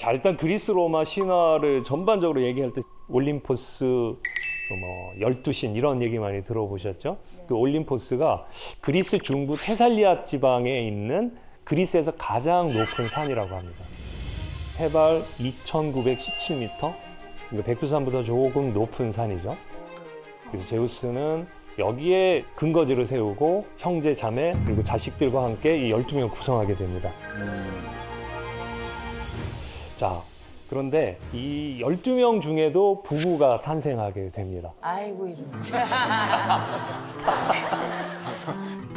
자, 일단 그리스 로마 신화를 전반적으로 얘기할 때 올림포스, 12신 이런 얘기 많이 들어보셨죠? 그 올림포스가 그리스 중부 테살리아 지방에 있는 그리스에서 가장 높은 산이라고 합니다. 해발 2,917m, 그러니까 백두산보다 조금 높은 산이죠. 그래서 제우스는 여기에 근거지를 세우고 형제, 자매, 그리고 자식들과 함께 이 12명 구성하게 됩니다. 자, 그런데 이 12명 중에도 부부가 탄생하게 됩니다. 아이고 이름.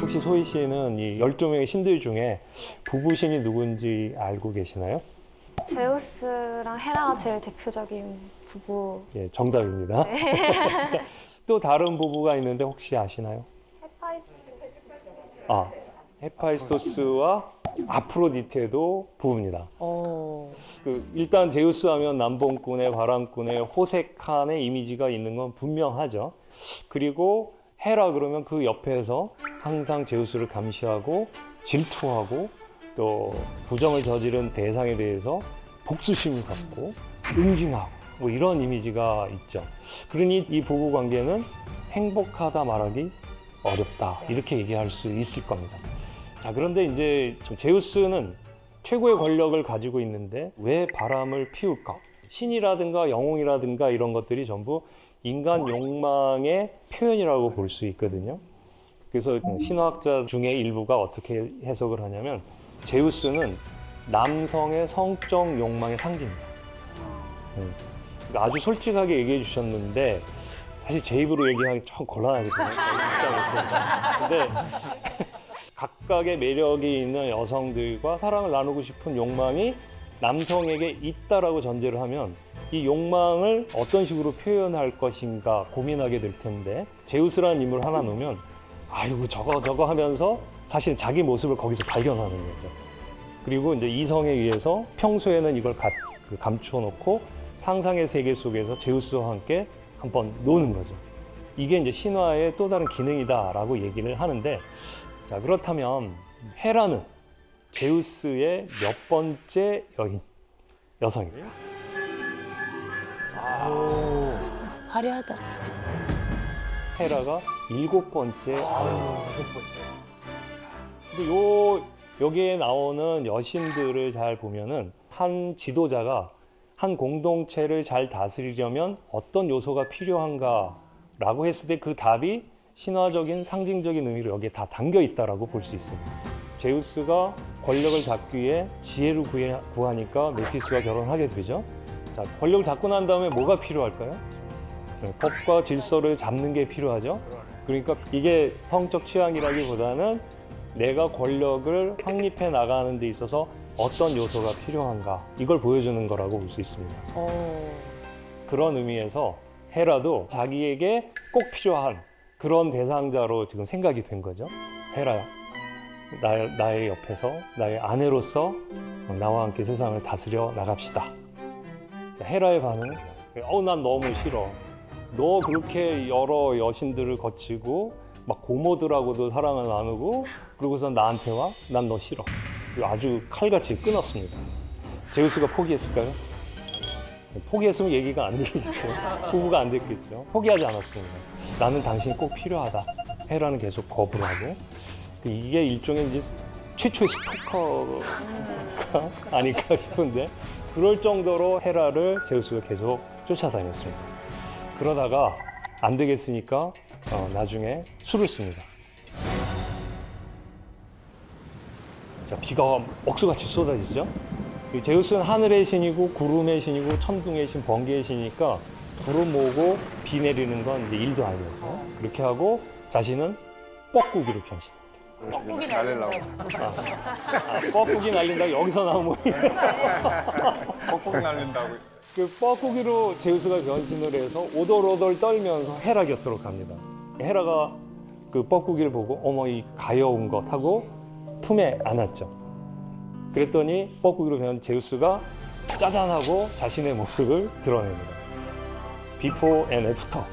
혹시 소희 씨는 이 12명의 신들 중에 부부신이 누군지 알고 계시나요? 제우스랑 헤라가 제일 대표적인 부부. 예, 정답입니다. 또 다른 부부가 있는데 혹시 아시나요? 헤파이스토스. 아, 헤파이스토스와 아프로디테도 부부입니다. 일단 제우스 하면 남봉꾼의 바람꾼의 호색한의 이미지가 있는 건 분명하죠. 그리고 헤라 그러면 그 옆에서 항상 제우스를 감시하고 질투하고 또 부정을 저지른 대상에 대해서 복수심을 갖고 응징하고 뭐 이런 이미지가 있죠. 그러니 이 부부 관계는 행복하다 말하기 어렵다 이렇게 얘기할 수 있을 겁니다. 자, 그런데 이제 제우스는 최고의 권력을 가지고 있는데 왜 바람을 피울까? 신이라든가 영웅이라든가 이런 것들이 전부 인간 욕망의 표현이라고 볼 수 있거든요. 그래서 신화학자 중에 일부가 어떻게 해석을 하냐면 제우스는 남성의 성적 욕망의 상징이다. 그러니까 아주 솔직하게 얘기해 주셨는데 사실 제 입으로 얘기하기 좀 곤란하거든요. 입장에서. 근데 각각의 매력이 있는 여성들과 사랑을 나누고 싶은 욕망이 남성에게 있다라고 전제를 하면 이 욕망을 어떤 식으로 표현할 것인가 고민하게 될 텐데 제우스라는 인물을 하나 놓으면 아이고 저거 하면서 사실 자기 모습을 거기서 발견하는 거죠. 그리고 이제 이성에 의해서 평소에는 이걸 감춰놓고 상상의 세계 속에서 제우스와 함께 한번 노는 거죠. 이게 이제 신화의 또 다른 기능이다라고 얘기를 하는데 자, 그렇다면 헤라는 제우스의 몇 번째 여성입니까? 화려하다. 헤라가 7번째. 근데 여기에 나오는 여신들을 잘 보면은 한 지도자가 한 공동체를 잘 다스리려면 어떤 요소가 필요한가라고 했을 때 그 답이 신화적인 상징적인 의미로 여기에 다 담겨 있다라고 볼 수 있습니다. 제우스가 권력을 잡기 위해 지혜를 구하니까 메티스와 결혼하게 되죠. 자, 권력을 잡고 난 다음에 뭐가 필요할까요? 법과 질서를 잡는 게 필요하죠. 그러니까 이게 성적 취향이라기보다는 내가 권력을 확립해 나가는 데 있어서 어떤 요소가 필요한가 이걸 보여주는 거라고 볼 수 있습니다. 그런 의미에서 헤라도 자기에게 꼭 필요한 그런 대상자로 지금 생각이 된 거죠. 헤라야, 나의 옆에서 나의 아내로서 나와 함께 세상을 다스려 나갑시다. 자, 헤라의 반응, 난 너무 싫어. 너 그렇게 여러 여신들을 거치고 막 고모들하고도 사랑을 나누고 그러고서 나한테 와? 난 너 싫어. 아주 칼같이 끊었습니다. 제우스가 포기했을까요? 포기했으면 얘기가 안 들리겠죠. 부부가 안 됐겠죠. 포기하지 않았습니다. 나는 당신이 꼭 필요하다. 헤라는 계속 거부를 하고 이게 일종의 이제 최초의 스토커가 아닐까 싶은데 그럴 정도로 헤라를 제우스가 계속 쫓아다녔습니다. 그러다가 안 되겠으니까 나중에 수를 씁니다. 자, 비가 억수같이 쏟아지죠. 제우스는 하늘의 신이고 구름의 신이고 천둥의 신, 번개의 신이니까 구름 모으고 비 내리는 건 이제 일도 아니어서 그렇게 하고 자신은 뻐꾸기로 변신합니다. 뻐꾸기 날리려고. 뻐꾸기 날린다고 여기서 나온 뻑뻑 날린다고. 그 뻐꾸기로 제우스가 변신을 해서 오돌오돌 떨면서 헤라 곁으로 갑니다. 헤라가 그 뻐꾸기를 보고 어머 이 가여운 것 하고 품에 안았죠. 그랬더니 뻐꾸기로 변한 제우스가 짜잔하고 자신의 모습을 드러냅니다. 비포 앤 애프터.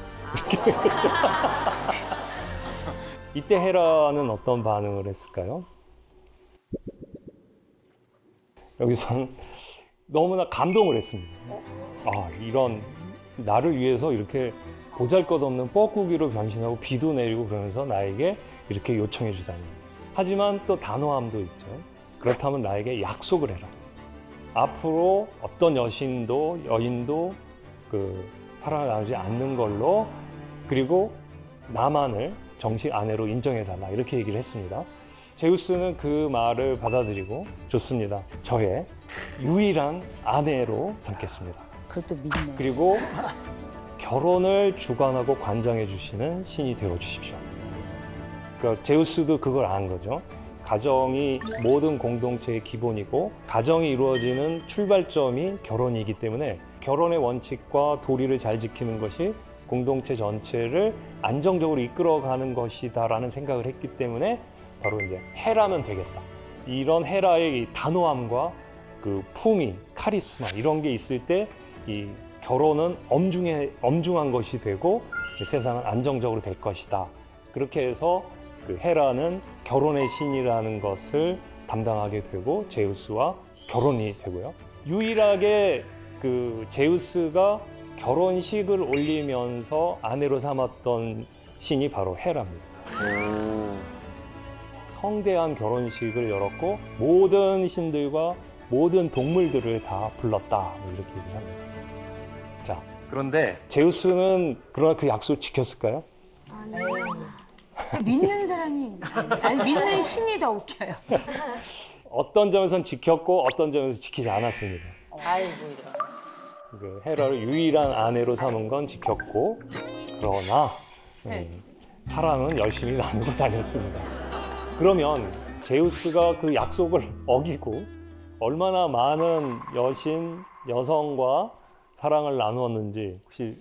이때 헤라는 어떤 반응을 했을까요? 여기서는 너무나 감동을 했습니다. 아, 이런 나를 위해서 이렇게 보잘것없는 뻐꾸기로 변신하고 비도 내리고 그러면서 나에게 이렇게 요청해 주다니. 하지만 또 단호함도 있죠. 그렇다면 나에게 약속을 해라. 앞으로 어떤 여인도 사랑을 나누지 않는 걸로, 그리고 나만을 정식 아내로 인정해달라, 이렇게 얘기를 했습니다. 제우스는 그 말을 받아들이고 좋습니다. 저의 유일한 아내로 삼겠습니다. 그것도 믿네. 그리고 결혼을 주관하고 관장해 주시는 신이 되어 주십시오. 그러니까 제우스도 그걸 안 거죠. 가정이 모든 공동체의 기본이고 가정이 이루어지는 출발점이 결혼이기 때문에 결혼의 원칙과 도리를 잘 지키는 것이 공동체 전체를 안정적으로 이끌어가는 것이다라는 생각을 했기 때문에 바로 이제 헤라면 되겠다. 이런 헤라의 이 단호함과 그 품위, 카리스마 이런 게 있을 때 이 결혼은 엄중한 것이 되고 세상은 안정적으로 될 것이다. 그렇게 해서 그 헤라는 결혼의 신이라는 것을 담당하게 되고 제우스와 결혼이 되고요. 유일하게 그 제우스가 결혼식을 올리면서 아내로 삼았던 신이 바로 헤라입니다. 성대한 결혼식을 열었고 모든 신들과 모든 동물들을 다 불렀다, 이렇게 얘기를 합니다. 자, 그런데 제우스는 그러나 그 약속을 지켰을까요? 믿는 사람이 아니 믿는 신이 더 웃겨요. 어떤 점에서는 지켰고 어떤 점에서 지키지 않았습니다. 아이고 이런. 그 헤라를 유일한 아내로 삼은 건 지켰고, 그러나 사랑은 열심히 나누고 다녔습니다. 그러면 제우스가 그 약속을 어기고 얼마나 많은 여성과 사랑을 나누었는지 혹시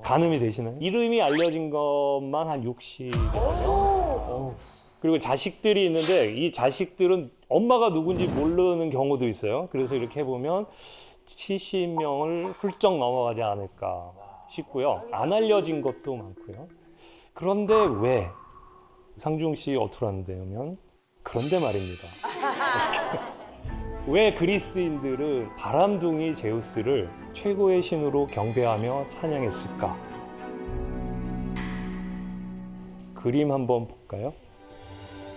가늠이 되시나요? 이름이 알려진 것만 한 60이거든요. 그리고 자식들이 있는데 이 자식들은 엄마가 누군지 모르는 경우도 있어요. 그래서 이렇게 해보면 70명을 훌쩍 넘어가지 않을까 싶고요. 안 알려진 것도 많고요. 그런데 왜? 상중 씨 어투라는데요. 그런데 말입니다. 왜 그리스인들은 바람둥이 제우스를 최고의 신으로 경배하며 찬양했을까? 그림 한번 볼까요?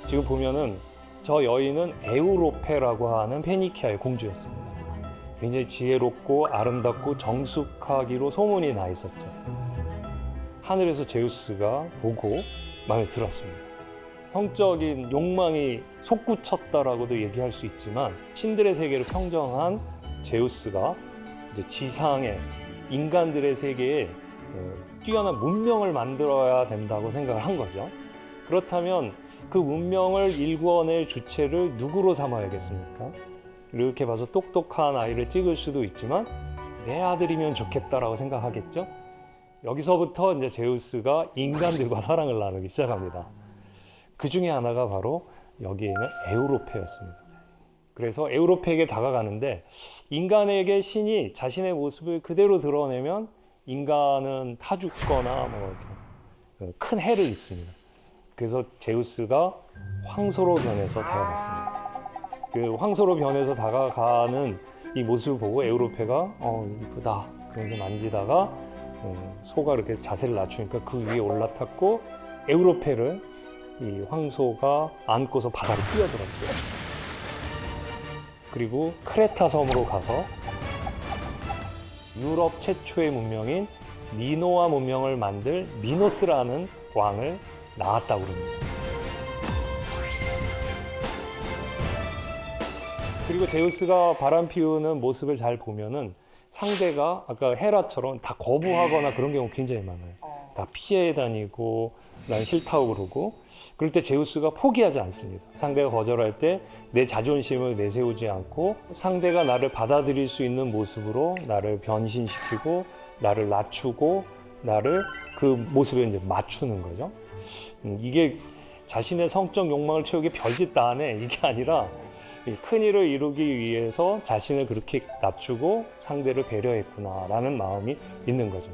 지금 보면은 저 여인은 에우로페라고 하는 페니키아의 공주였습니다. 굉장히 지혜롭고 아름답고 정숙하기로 소문이 나 있었죠. 하늘에서 제우스가 보고 마음에 들었습니다. 성적인 욕망이 솟구쳤다라고도 얘기할 수 있지만 신들의 세계를 평정한 제우스가 이제 지상의 인간들의 세계에 뛰어난 문명을 만들어야 된다고 생각을 한 거죠. 그렇다면 그 문명을 일궈낼 주체를 누구로 삼아야겠습니까? 이렇게 봐서 똑똑한 아이를 찍을 수도 있지만 내 아들이면 좋겠다라고 생각하겠죠. 여기서부터 이제 제우스가 인간들과 사랑을 나누기 시작합니다. 그 중에 하나가 바로 여기에 있는 에우로페였습니다. 그래서 에우로페에게 다가가는데 인간에게 신이 자신의 모습을 그대로 드러내면 인간은 타 죽거나 큰 해를 입습니다. 그래서 제우스가 황소로 변해서 다가갔습니다. 그 황소로 변해서 다가가는 이 모습을 보고 에우로페가 이쁘다 그러면서 만지다가 소가 이렇게 자세를 낮추니까 그 위에 올라탔고 에우로페를 이 황소가 안고서 바다로 뛰어들었죠. 그리고 크레타 섬으로 가서 유럽 최초의 문명인 미노아 문명을 만들 미노스라는 왕을 낳았다고 그럽니다. 그리고 제우스가 바람 피우는 모습을 잘 보면은 상대가 아까 헤라처럼 다 거부하거나 그런 경우 굉장히 많아요. 다 피해 다니고 난 싫다고 그러고 그럴 때 제우스가 포기하지 않습니다. 상대가 거절할 때 내 자존심을 내세우지 않고 상대가 나를 받아들일 수 있는 모습으로 나를 변신시키고 나를 낮추고 나를 그 모습에 이제 맞추는 거죠. 이게 자신의 성적 욕망을 채우기 별짓 다 하네 이게 아니라 큰 일을 이루기 위해서 자신을 그렇게 낮추고 상대를 배려했구나라는 마음이 있는 거죠.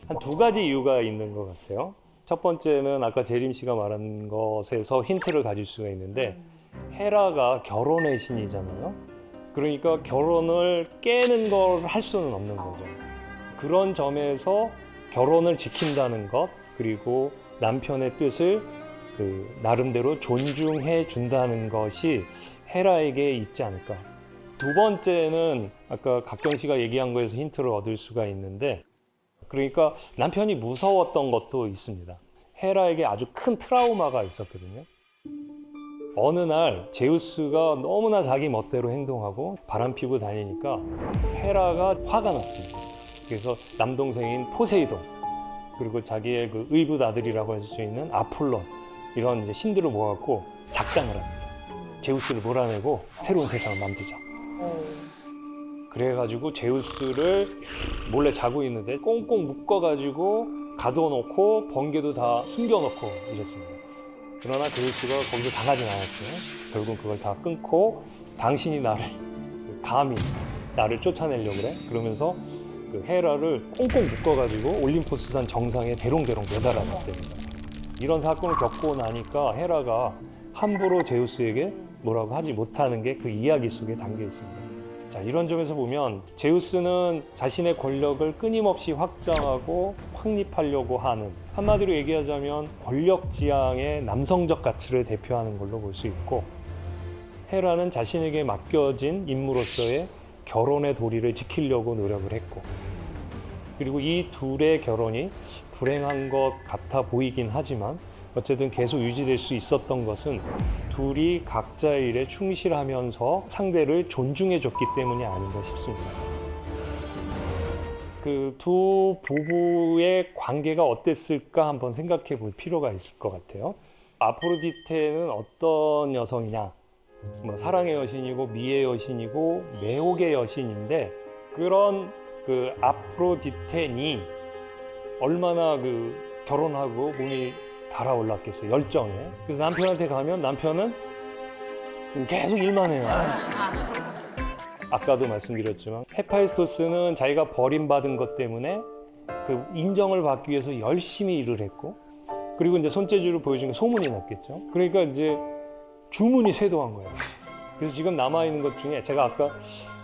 한 두 가지 이유가 있는 것 같아요. 첫 번째는 아까 재림 씨가 말한 것에서 힌트를 가질 수가 있는데 헤라가 결혼의 신이잖아요. 그러니까 결혼을 깨는 걸 할 수는 없는 거죠. 그런 점에서 결혼을 지킨다는 것, 그리고 남편의 뜻을 나름대로 존중해 준다는 것이 헤라에게 있지 않을까. 두 번째는 아까 각경 씨가 얘기한 거에서 힌트를 얻을 수가 있는데, 그러니까 남편이 무서웠던 것도 있습니다. 헤라에게 아주 큰 트라우마가 있었거든요. 어느 날 제우스가 너무나 자기 멋대로 행동하고 바람피고 다니니까 헤라가 화가 났습니다. 그래서 남동생인 포세이돈, 그리고 자기의 그 의붓 아들이라고 할 수 있는 아폴론, 이런 이제 신들을 모아갖고 작당을 합니다. 제우스를 몰아내고 새로운 세상을 만들자. 그래가지고 제우스를 몰래 자고 있는데 꽁꽁 묶어가지고 가둬놓고 번개도 다 숨겨놓고 이랬습니다. 그러나 제우스가 거기서 당하진 않았죠. 결국 그걸 다 끊고 당신이 나를 감히 나를 쫓아내려고 그래? 그러면서 그 헤라를 꽁꽁 묶어가지고 올림포스산 정상에 대롱대롱 매달아놨답니다. 이런 사건을 겪고 나니까 헤라가 함부로 제우스에게 뭐라고 하지 못하는 게 그 이야기 속에 담겨 있습니다. 자, 이런 점에서 보면 제우스는 자신의 권력을 끊임없이 확장하고 확립하려고 하는, 한마디로 얘기하자면 권력지향의 남성적 가치를 대표하는 걸로 볼 수 있고, 헤라는 자신에게 맡겨진 임무로서의 결혼의 도리를 지키려고 노력을 했고, 그리고 이 둘의 결혼이 불행한 것 같아 보이긴 하지만 어쨌든 계속 유지될 수 있었던 것은 둘이 각자의 일에 충실하면서 상대를 존중해줬기 때문이 아닌가 싶습니다. 그 두 부부의 관계가 어땠을까 한번 생각해 볼 필요가 있을 것 같아요. 아프로디테는 어떤 여성이냐? 뭐 사랑의 여신이고 미의 여신이고 매혹의 여신인데, 그런 그 아프로디테니 얼마나 그 결혼하고 몸이 달아올랐겠어요, 열정에. 그래서 남편한테 가면 남편은 계속 일만 해요. 아까도 말씀드렸지만 헤파이스토스는 자기가 버림받은 것 때문에 그 인정을 받기 위해서 열심히 일을 했고, 그리고 이제 손재주를 보여준 게 소문이 났겠죠. 그러니까 이제 주문이 쇄도한 거예요. 그래서 지금 남아있는 것 중에, 제가 아까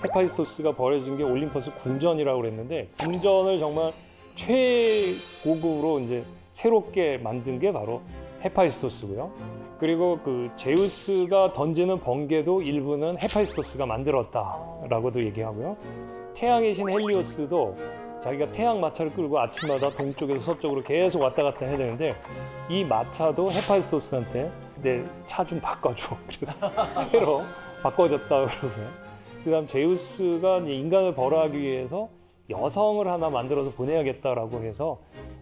헤파이스토스가 버려진 게 올림포스 궁전이라고 그랬는데, 궁전을 정말 최고급으로 이제 새롭게 만든 게 바로 헤파이스토스고요. 그리고 그 제우스가 던지는 번개도 일부는 헤파이스토스가 만들었다라고도 얘기하고요. 태양의 신 헬리오스도 자기가 태양 마차를 끌고 아침마다 동쪽에서 서쪽으로 계속 왔다 갔다 해야 되는데, 이 마차도 헤파이스토스한테 내 차 좀 바꿔줘. 그래서 새로 바꿔줬다 그러고요. 그다음 제우스가 이제 인간을 벌어하기 위해서 여성을 하나 만들어서 보내야겠다라고 해서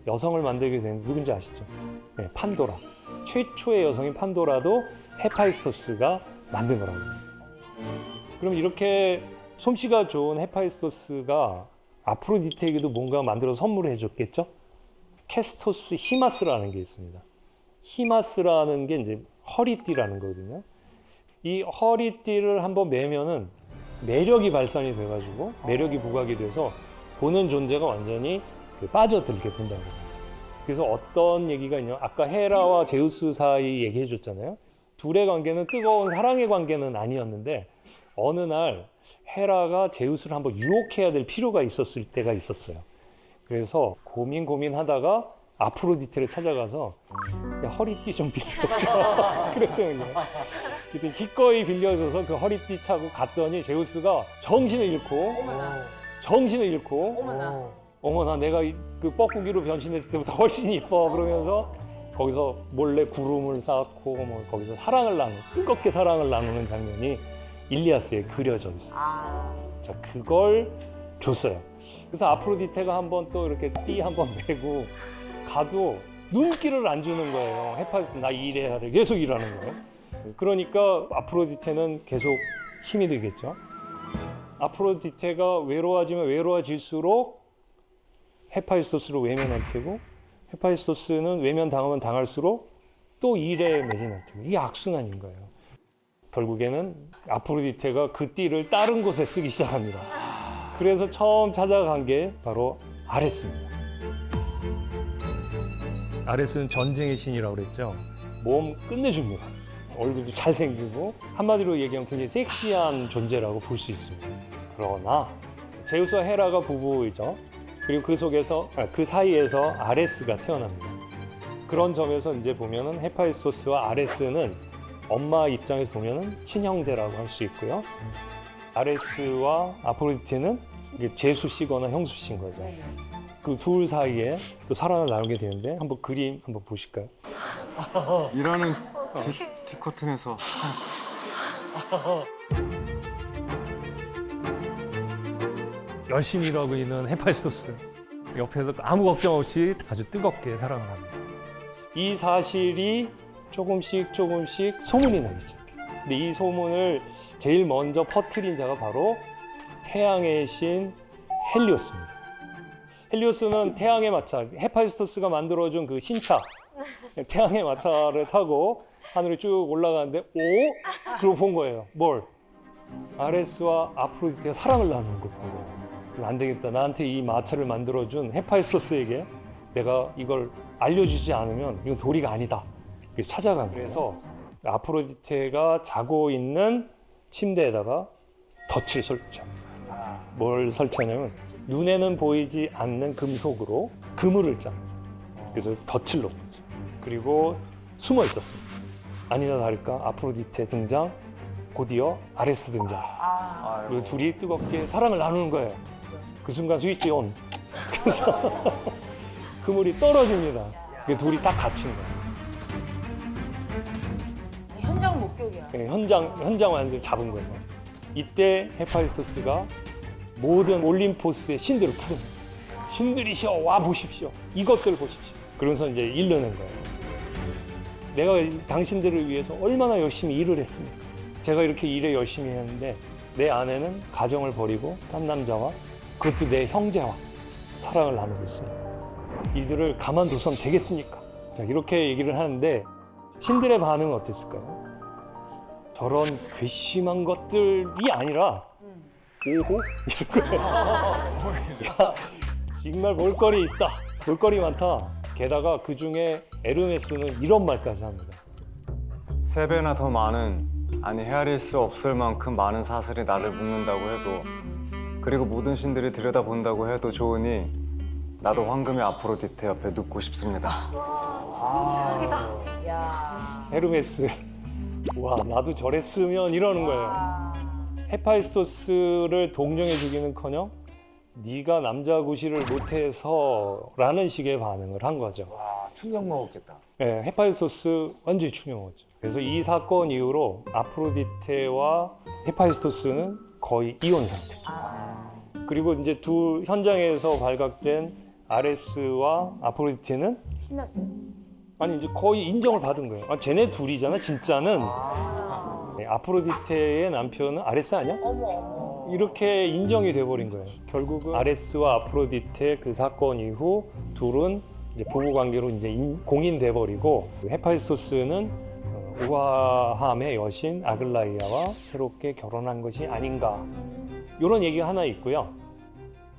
여성을 만들게 된, 누군지 아시죠? 네, 판도라. 최초의 여성인 판도라도 헤파이스토스가 만든 거라고. 그럼 이렇게 솜씨가 좋은 헤파이스토스가 아프로디테에게도 뭔가 만들어서 선물을 해줬겠죠? 캐스토스 히마스라는 게 있습니다. 히마스라는 게 이제 허리띠라는 거거든요. 이 허리띠를 한번 매면은 매력이 발산이 돼가지고 매력이 부각이 돼서 보는 존재가 완전히 빠져들게 된다고. 그래서 어떤 얘기가 있냐면, 아까 헤라와 제우스 사이 얘기해 줬잖아요. 둘의 관계는 뜨거운 사랑의 관계는 아니었는데, 어느 날 헤라가 제우스를 한번 유혹해야 될 필요가 있었을 때가 있었어요. 그래서 고민하다가 아프로디테를 찾아가서 허리띠 좀 빌려줘. 그랬더니 기꺼이 빌려줘서 그 허리띠 차고 갔더니 제우스가 정신을 잃고 어머나 내가 그 뻐꾸기로 변신했을 때보다 훨씬 이뻐 그러면서 거기서 몰래 구름을 쌓고 뭐 거기서 뜨겁게 사랑을 나누는 장면이 일리아스에 그려져 있어요. 자, 그걸 줬어요. 그래서 아프로디테가 한번 또 이렇게 띠 한번 메고 가도 눈길을 안 주는 거예요. 헤파이스토스 나 일해야 돼. 계속 일하는 거예요. 그러니까 아프로디테는 계속 힘이 들겠죠. 아프로디테가 외로워지면 외로워질수록 헤파이스토스로 외면할 테고, 헤파이스토스는 외면당하면 당할수록 또 일에 매진할 테고, 이게 악순환인 거예요. 결국에는 아프로디테가 그 띠를 다른 곳에 쓰기 시작합니다. 그래서 처음 찾아간 게 바로 아레스입니다. 아레스는 전쟁의 신이라고 그랬죠. 몸 끝내줍니다. 얼굴도 잘생기고 한마디로 얘기하면 굉장히 섹시한 존재라고 볼 수 있습니다. 그러나 제우스와 헤라가 부부이죠. 그리고 그 사이에서 아레스가 태어납니다. 그런 점에서 이제 보면은 헤파이스토스와 아레스는 엄마 입장에서 보면은 친형제라고 할 수 있고요. 아레스와 아프로디테는 이게 제수씨거나 형수씨인 거죠. 그 둘 사이에 또 사랑을 나누게 되는데 한번 그림 한번 보실까요? 일하는 티커튼에서 열심히 일하고 있는 헤파이스토스 옆에서 아무 걱정 없이 아주 뜨겁게 사랑을 합니다. 이 사실이 조금씩 소문이 나기 시작해요. 근데 이 소문을 제일 먼저 퍼뜨린 자가 바로 태양의 신 헬리오스입니다. 헬리오스는 태양의 마차, 헤파이스토스가 만들어준 그 신차, 태양의 마차를 타고 하늘에 쭉 올라가는데 그러고 본 거예요. 뭘? 아레스와 아프로디테가 사랑을 나누는 걸 본 거예요. 그래서 안 되겠다. 나한테 이 마차를 만들어준 헤파이스토스에게 내가 이걸 알려주지 않으면 이건 도리가 아니다. 그래서 찾아간 거예요. 그래서 아프로디테가 자고 있는 침대에다가 덫을 설치합니다. 뭘 설치하냐면 눈에는 보이지 않는 금속으로 그물을 짭니다. 그래서 덫을 놓은 거죠. 그리고 숨어 있었습니다. 아니나 다를까 아프로디테 등장, 곧이어 아레스 등장. 그리고 둘이 뜨겁게 사랑을 나누는 거예요. 그 순간 스위치 온. 그래서 그물이 떨어집니다. 그 둘이 딱 갇힌 거예요. 현장 목격이야. 네, 현장 완성을 잡은 거죠. 이때 헤파이스토스가 모든 올림포스의 신들을 부릅니다. 신들이시여 와 보십시오. 이것들을 보십시오. 그러면서 이제 일러낸 거예요. 내가 당신들을 위해서 얼마나 열심히 일을 했습니까? 제가 이렇게 일에 열심히 했는데 내 아내는 가정을 버리고 딴 남자와 그것도 내 형제와 사랑을 나누고 있습니다. 이들을 가만둬선 되겠습니까? 자, 이렇게 얘기를 하는데 신들의 반응은 어땠을까요? 저런 괘씸한 것들이 아니라 오호? 이럴 거예요. 야, 정말 볼거리 있다. 볼거리 많다. 게다가 그 중에 에르메스는 이런 말까지 합니다. 3배나 더 많은, 아니 헤아릴 수 없을 만큼 많은 사슬이 나를 묶는다고 해도, 그리고 모든 신들이 들여다본다고 해도 좋으니 나도 황금의 아프로디테 옆에 눕고 싶습니다. 와, 진짜 최악이다. 야. 헤르메스, 와 나도 저랬으면 이러는 거예요. 헤파이스토스를 동정해 주기는커녕 네가 남자 구실을 못해서라는 식의 반응을 한 거죠. 아, 충격 먹었겠다. 네, 헤파이스토스 완전히 충격 먹었죠. 그래서 이 사건 이후로 아프로디테와 헤파이스토스는 거의 이혼 상태. 그리고 이제 두 현장에서 발각된 아레스와 아프로디테는 신났어요. 아니 이제 거의 인정을 받은 거예요. 아, 쟤네 둘이잖아. 진짜는 네, 아프로디테의 남편은 아레스 아니야? 어머. 이렇게 인정이 돼버린 거예요. 결국은 아레스와 아프로디테 그 사건 이후 둘은 이제 부부 관계로 이제 공인돼 버리고 헤파이스토스는 우아함의 여신 아글라이아와 새롭게 결혼한 것이 아닌가. 이런 얘기가 하나 있고요.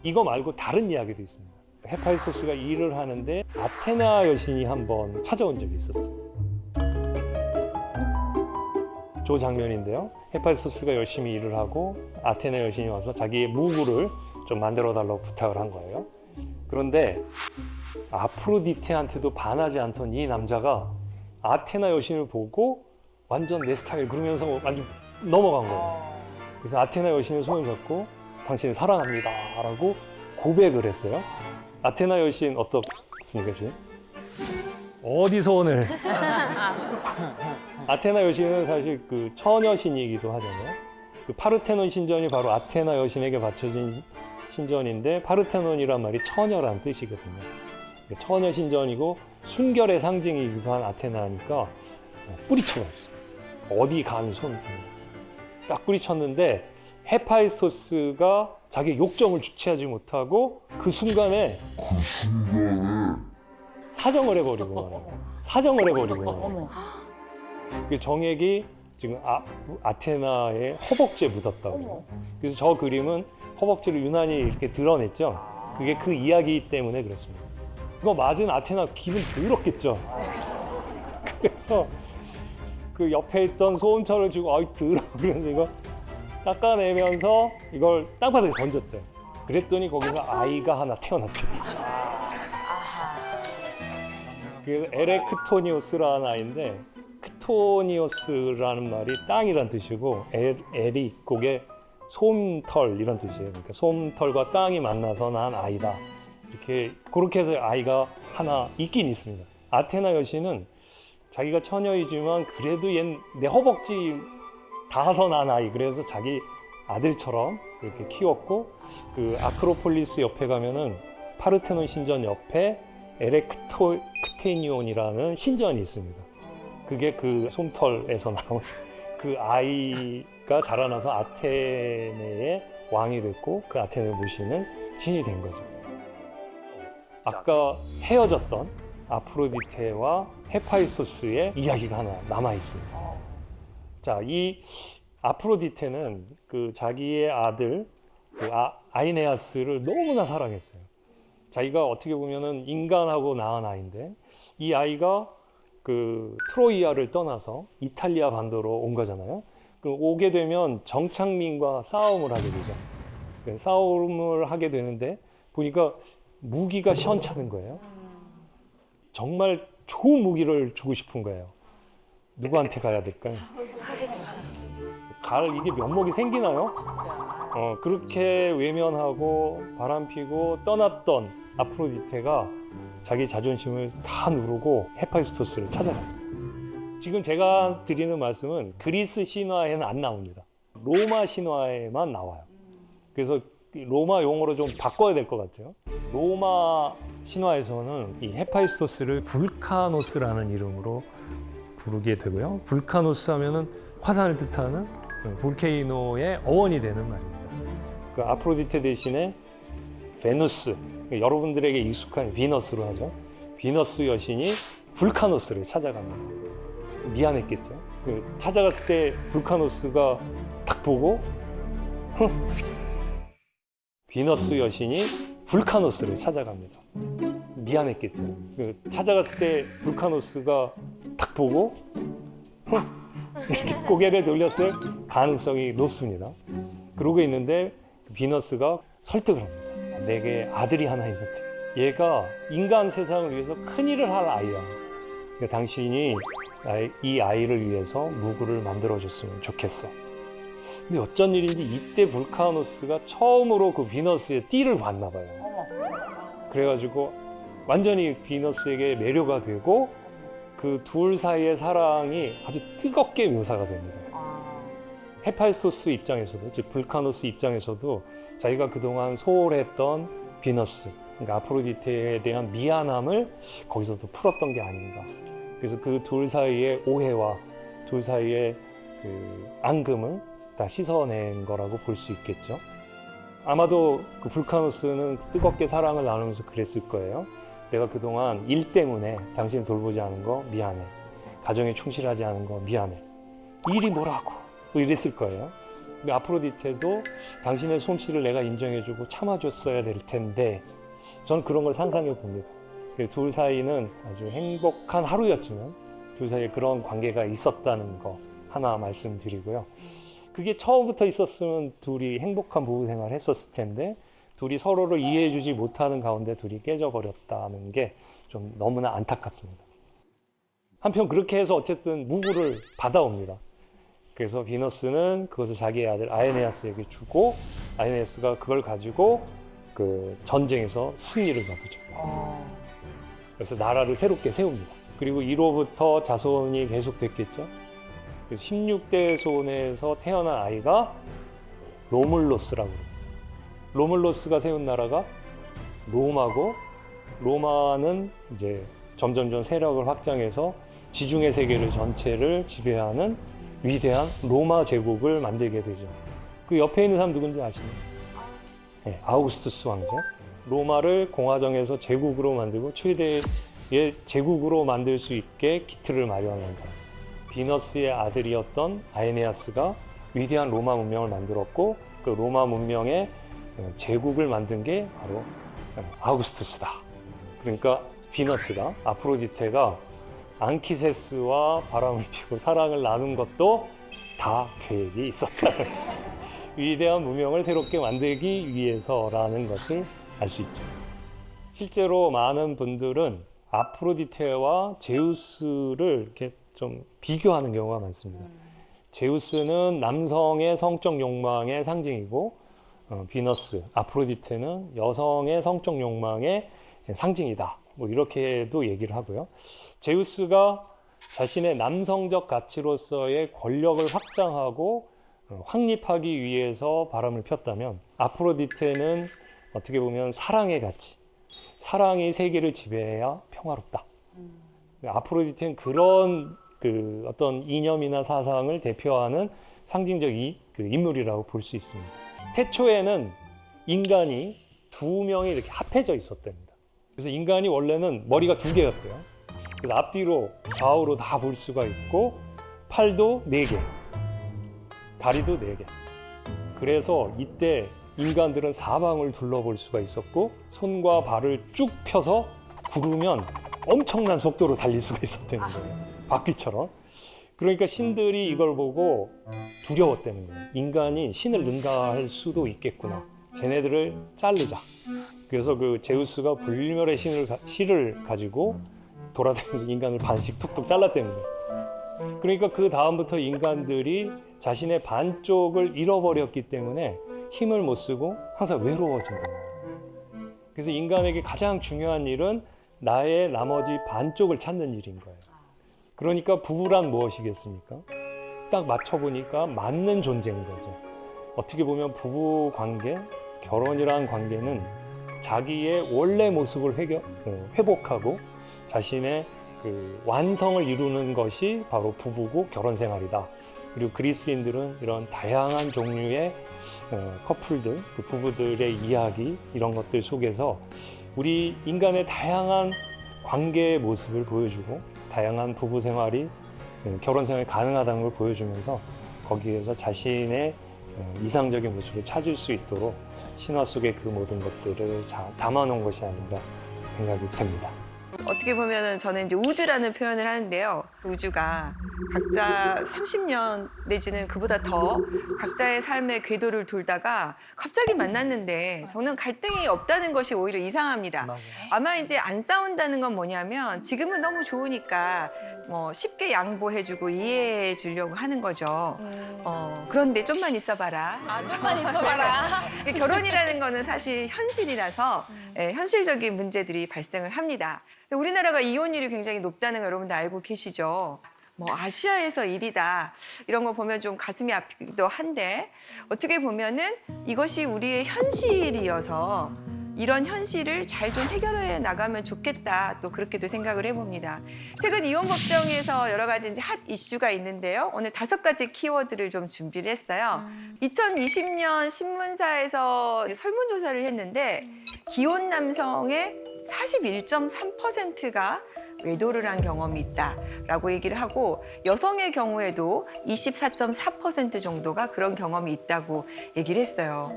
이거 말고 다른 이야기도 있습니다. 헤파이스토스가 일을 하는데 아테나 여신이 한번 찾아온 적이 있었어요. 저 장면인데요. 헤파이스토스가 열심히 일을 하고 아테나 여신이 와서 자기의 무구를 좀 만들어 달라고 부탁을 한 거예요. 그런데 아프로디테한테도 반하지 않던 이 남자가 아테나 여신을 보고 완전 내 스타일 그러면서 완전 넘어간 거예요. 그래서 아테나 여신을 손을 잡고 당신을 사랑합니다 라고 고백을 했어요. 아테나 여신 어떻습니까 지금? 어디서 오늘? 아테나 여신은 사실 그 처녀신이기도 하잖아요. 그 파르테논 신전이 바로 아테나 여신에게 바쳐진 신전인데 파르테논이란 말이 처녀라는 뜻이거든요. 처녀 신전이고 순결의 상징이기도 한 아테나니까 뿌리쳐봤어요. 어디 감히 손을 딱 뿌리쳤는데 헤파이스토스가 자기 욕정을 주체하지 못하고 그 순간에 사정을 해버리고 말이에요. 사정을 해버리고 말이에요. 어머. 그 정액이 지금 아테나의 허벅지에 묻었다고. 어머. 그래서 저 그림은 허벅지를 유난히 이렇게 드러냈죠. 그게 그 이야기 때문에 그렇습니다. 그거 맞은 아테나 기분 더럽겠죠. 그래서 그 옆에 있던 소음철을 주고 아이 더러워 그래서 이거 닦아내면서 이걸 땅바닥에 던졌대. 그랬더니 거기서 아이가 하나 태어났대. 그 에레크토니오스라는 아이인데 크토니오스라는 말이 땅이란 뜻이고 엘이 그게 솜털 이런 뜻이에요. 그러니까 솜털과 땅이 만나서 난 아이다. 이렇게 그렇게 해서 아이가 하나 있긴 있습니다. 아테나 여신은 자기가 처녀이지만 그래도 내 허벅지 닿아서 난 아이. 그래서 자기 아들처럼 이렇게 키웠고 그 아크로폴리스 옆에 가면은 파르테논 신전 옆에 에레크테니온이라는 신전이 있습니다. 그게 그 솜털에서 나온 그 아이가 자라나서 아테네의 왕이 됐고 그 아테네를 모시는 신이 된 거죠. 아까 헤어졌던 아프로디테와 헤파이스토스의 이야기가 하나 남아 있습니다. 자, 이 아프로디테는 그 자기의 아들 그 아이네아스를 너무나 사랑했어요. 자기가 어떻게 보면은 인간하고 낳은 아이인데 이 아이가 그 트로이아를 떠나서 이탈리아 반도로 온 거잖아요. 그럼 오게 되면 정착민과 싸움을 하게 되죠. 싸움을 하게 되는데 보니까 무기가 시원찮은 거예요. 정말 좋은 무기를 주고 싶은 거예요. 누구한테 가야 될까요? 이게 면목이 생기나요? 그렇게 외면하고 바람피고 떠났던 아프로디테가 자기 자존심을 다 누르고 헤파이스토스를 찾아갑니다. 지금 제가 드리는 말씀은 그리스 신화에는 안 나옵니다. 로마 신화에만 나와요. 그래서 로마 용어로 좀 바꿔야 될 것 같아요. 로마 신화에서는 이 헤파이스토스를 불카노스라는 이름으로 부르게 되고요. 불카노스 하면은 화산을 뜻하는 볼케이노의 어원이 되는 말입니다. 그 아프로디테 대신에 베누스, 여러분들에게 익숙한 비너스로 하죠. 비너스 여신이 불카노스를 찾아갑니다. 미안했겠죠. 찾아갔을 때 불카노스가 딱 보고 비너스 여신이 불카노스를 찾아갑니다. 미안했겠죠. 찾아갔을 때 불카노스가 딱 보고 이렇게 고개를 돌렸을 가능성이 높습니다. 그러고 있는데 비너스가 설득을 합니다. 내게 아들이 하나 있는데 얘가 인간 세상을 위해서 큰일을 할 아이야. 그러니까 당신이 이 아이를 위해서 무구를 만들어줬으면 좋겠어. 근데 어쩐 일인지 이때 불카노스가 처음으로 그 비너스의 띠를 봤나 봐요. 그래가지고 완전히 비너스에게 매료가 되고 그 둘 사이의 사랑이 아주 뜨겁게 묘사가 됩니다. 헤파이스토스 입장에서도, 즉 불카노스 입장에서도 자기가 그동안 소홀했던 비너스, 그러니까 아프로디테에 대한 미안함을 거기서도 풀었던 게 아닌가. 그래서 그 둘 사이의 오해와 둘 사이의 그 앙금을 다 씻어낸 거라고 볼 수 있겠죠. 아마도 그 불카노스는 뜨겁게 사랑을 나누면서 그랬을 거예요. 내가 그동안 일 때문에 당신을 돌보지 않은 거 미안해. 가정에 충실하지 않은 거 미안해. 일이 뭐라고 이랬을 거예요. 아프로디테도 당신의 솜씨를 내가 인정해주고 참아줬어야 될 텐데 저는 그런 걸 상상해 봅니다. 둘 사이는 아주 행복한 하루였지만 둘 사이에 그런 관계가 있었다는 거 하나 말씀드리고요. 그게 처음부터 있었으면 둘이 행복한 부부 생활을 했었을 텐데 둘이 서로를 이해해주지 못하는 가운데 둘이 깨져버렸다는 게 좀 너무나 안타깝습니다. 한편 그렇게 해서 어쨌든 무구를 받아옵니다. 그래서 비너스는 그것을 자기의 아들 아에네아스에게 주고 아에네아스가 그걸 가지고 그 전쟁에서 승리를 거두죠. 그래서 나라를 새롭게 세웁니다. 그리고 이로부터 자손이 계속됐겠죠. 그래서 16대 손에서 태어난 아이가 로물로스라고 합니다. 로물로스가 세운 나라가 로마고 로마는 이제 점점점 세력을 확장해서 지중해 세계를 전체를 지배하는 위대한 로마 제국을 만들게 되죠. 그 옆에 있는 사람 누군지 아시나요? 네, 아우구스투스 왕제. 로마를 공화정에서 제국으로 만들고 최대의 제국으로 만들 수 있게 기틀을 마련한 사람. 비너스의 아들이었던 아에네아스가 위대한 로마 문명을 만들었고 그 로마 문명의 제국을 만든 게 바로 아우구스투스다. 그러니까 비너스가 아프로디테가 앙키세스와 바람을 피고 사랑을 나눈 것도 다 계획이 있었다는 위대한 문명을 새롭게 만들기 위해서라는 것을 알 수 있죠. 실제로 많은 분들은 아프로디테와 제우스를 이렇게 좀 비교하는 경우가 많습니다. 제우스는 남성의 성적 욕망의 상징이고 비너스, 아프로디테는 여성의 성적 욕망의 상징이다. 뭐 이렇게도 얘기를 하고요. 제우스가 자신의 남성적 가치로서의 권력을 확장하고 확립하기 위해서 바람을 폈다면 아프로디테는 어떻게 보면 사랑의 가치, 사랑이 세계를 지배해야 평화롭다. 아프로디테는 그런 어떤 이념이나 사상을 대표하는 상징적 인물이라고 볼 수 있습니다. 태초에는 인간이 두 명이 이렇게 합해져 있었답니다. 그래서 인간이 원래는 머리가 두 개였대요. 그래서 앞뒤로 좌우로 다 볼 수가 있고 팔도 4개, 다리도 4개. 그래서 이때 인간들은 사방을 둘러볼 수가 있었고 손과 발을 쭉 펴서 구르면 엄청난 속도로 달릴 수가 있었다는 거예요. 바퀴처럼. 그러니까 신들이 이걸 보고 두려웠다는 거예요. 인간이 신을 능가할 수도 있겠구나. 쟤네들을 자르자. 그래서 그 제우스가 불멸의 실을 가지고 돌아다니면서 인간을 반씩 툭툭 잘랐다는 거예요. 그러니까 그 다음부터 인간들이 자신의 반쪽을 잃어버렸기 때문에 힘을 못 쓰고 항상 외로워진다는 거예요. 그래서 인간에게 가장 중요한 일은 나의 나머지 반쪽을 찾는 일인 거예요. 그러니까 부부란 무엇이겠습니까? 딱 맞춰보니까 맞는 존재인 거죠. 어떻게 보면 부부 관계, 결혼이라는 관계는 자기의 원래 모습을 회복하고 자신의 완성을 이루는 것이 바로 부부고 결혼 생활이다. 그리고 그리스인들은 이런 다양한 종류의 커플들, 부부들의 이야기 이런 것들 속에서 우리 인간의 다양한 관계의 모습을 보여주고 다양한 부부 생활이 결혼 생활이 가능하다는 걸 보여주면서 거기에서 자신의 이상적인 모습을 찾을 수 있도록 신화 속의 그 모든 것들을 담아놓은 것이 아닌가 생각이 듭니다. 어떻게 보면은 저는 이제 우주라는 표현을 하는데요. 우주가 각자 30년 내지는 그보다 더 각자의 삶의 궤도를 돌다가 갑자기 만났는데 저는 갈등이 없다는 것이 오히려 이상합니다. 아마 이제 안 싸운다는 건 뭐냐면 지금은 너무 좋으니까 뭐 쉽게 양보해주고 이해해 주려고 하는 거죠. 그런데 좀만 있어봐라. 좀만 있어봐라. 결혼이라는 거는 사실 현실이라서 현실적인 문제들이 발생을 합니다. 우리나라가 이혼율이 굉장히 높다는 거 여러분들 알고 계시죠? 뭐 아시아에서 1위다 이런 거 보면 좀 가슴이 아프기도 한데 어떻게 보면은 이것이 우리의 현실이어서 이런 현실을 잘 좀 해결해 나가면 좋겠다 또 그렇게도 생각을 해봅니다. 최근 이혼 법정에서 여러 가지 이제 핫 이슈가 있는데요. 오늘 5가지 키워드를 좀 준비를 했어요. 2020년 신문사에서 설문조사를 했는데 기혼 남성의 41.3%가 외도를 한 경험이 있다라고 얘기를 하고 여성의 경우에도 24.4% 정도가 그런 경험이 있다고 얘기를 했어요.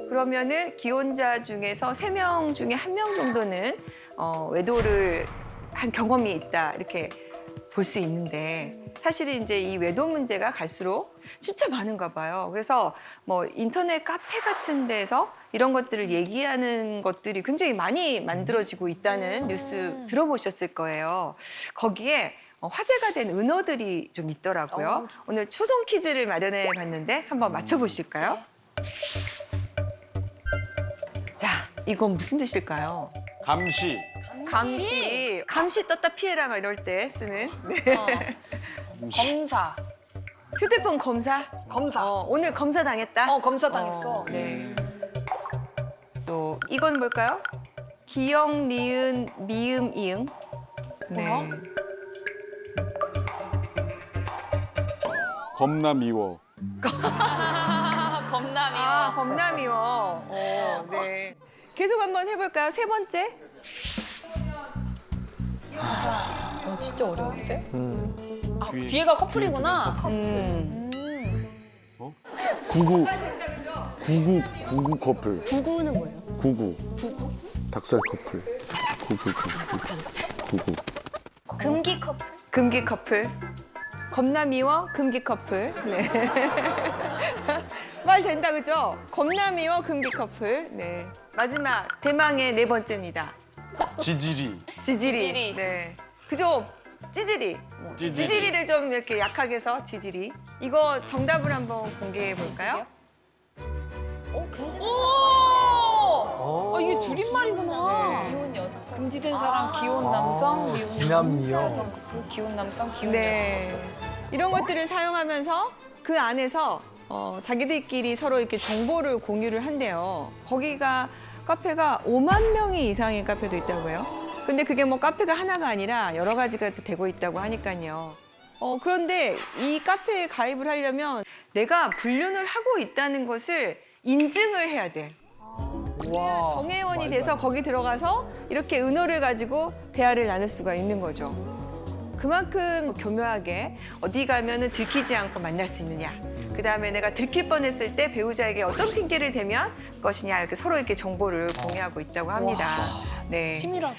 그러면은 기혼자 중에서 3명 중에 1명 정도는 외도를 한 경험이 있다 이렇게 볼 수 있는데 사실은 이제 이 외도 문제가 갈수록 진짜 많은가 봐요. 그래서 뭐 인터넷 카페 같은 데서 이런 것들을 얘기하는 것들이 굉장히 많이 만들어지고 있다는 뉴스 들어보셨을 거예요. 거기에 화제가 된 은어들이 좀 있더라고요. 오늘 초성 퀴즈를 마련해 봤는데 한번 맞춰보실까요? 자, 이건 무슨 뜻일까요? 감시. 감시 떴다 피해라 막 이럴 때 쓰는 검사. 휴대폰 검사? 오늘 검사 당했다? 검사 당했어. 네. 또 이건 뭘까요? 기역, 니은, 미음, 이응. 네. 겁나 미워. 겁나 미워. 네. 계속 한번 해볼까요? 3번째. 진짜 어려운데? 뒤에가 커플이구나. 구구 커플. 구구는 뭐예요? 구구. 닭살 커플. 구구. 금기 커플. 금기 커플. 겁나 미워 금기 커플. 네. 말 된다 그죠? 겁나 미워 금기 커플. 네. 마지막 대망의 네 번째입니다. 지지리. 지지리. 네. 그죠? 찌질이. 찌질이. 찌질이를 좀 이렇게 약하게 해서 지지리. 이거 정답을 한번 공개해 볼까요? 이게 줄임말이구나. 이혼 여성. 금지된 사람, 귀여운 남성, 미운 지남미요. 귀여운 남성, 귀여운 네. 이런 것들을 사용하면서 그 안에서 자기들끼리 서로 이렇게 정보를 공유를 한대요. 거기가 카페가 5만 명이 이상의 카페도 있다고요. 근데 그게 뭐 카페가 하나가 아니라 여러 가지가 되고 있다고 하니까요. 그런데 이 카페에 가입을 하려면 내가 불륜을 하고 있다는 것을 인증을 해야 돼. 정회원이 돼서 거기 들어가서 이렇게 은호를 가지고 대화를 나눌 수가 있는 거죠. 그만큼 교묘하게 어디 가면은 들키지 않고 만날 수 있느냐. 그다음에 내가 들킬 뻔했을 때 배우자에게 어떤 핑계를 대면 것이냐 이렇게 서로 이렇게 정보를 공유하고 있다고 합니다. 네. 치밀하다.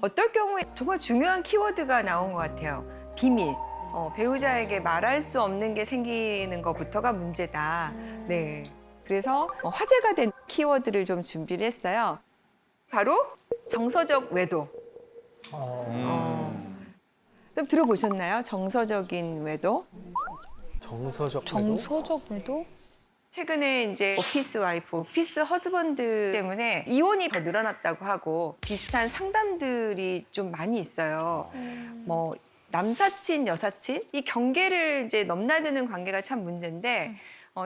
어떨 경우에 정말 중요한 키워드가 나온 것 같아요. 비밀. 배우자에게 말할 수 없는 게 생기는 것부터가 문제다. 네. 그래서 화제가 된 키워드를 좀 준비를 했어요. 바로 정서적 외도. 좀 들어보셨나요? 정서적인 외도? 정서적 정서적 외도? 최근에 이제 오피스 와이프, 오피스 허즈번드 때문에 이혼이 더 늘어났다고 하고 비슷한 상담들이 좀 많이 있어요. 뭐 남사친, 여사친 이 경계를 이제 넘나드는 관계가 참 문제인데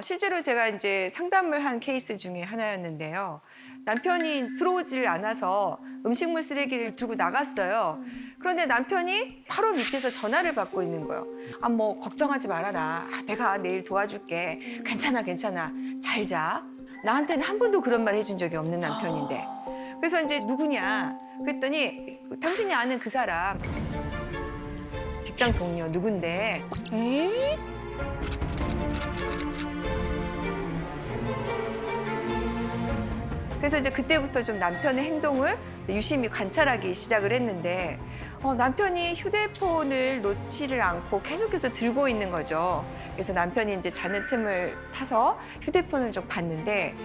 실제로 제가 이제 상담을 한 케이스 중에 하나였는데요. 남편이 들어오질 않아서 음식물 쓰레기를 들고 나갔어요. 그런데 남편이 바로 밑에서 전화를 받고 있는 거예요. 아, 뭐 걱정하지 말아라. 내가 내일 도와줄게. 괜찮아, 괜찮아. 잘 자. 나한테는 한 번도 그런 말 해준 적이 없는 남편인데. 그래서 이제 누구냐? 그랬더니 당신이 아는 그 사람 직장 동료 누군데? 에이? 그래서 이제 그때부터 좀 남편의 행동을 유심히 관찰하기 시작을 했는데 남편이 휴대폰을 놓지를 않고 계속해서 들고 있는 거죠. 그래서 남편이 이제 자는 틈을 타서 휴대폰을 좀 봤는데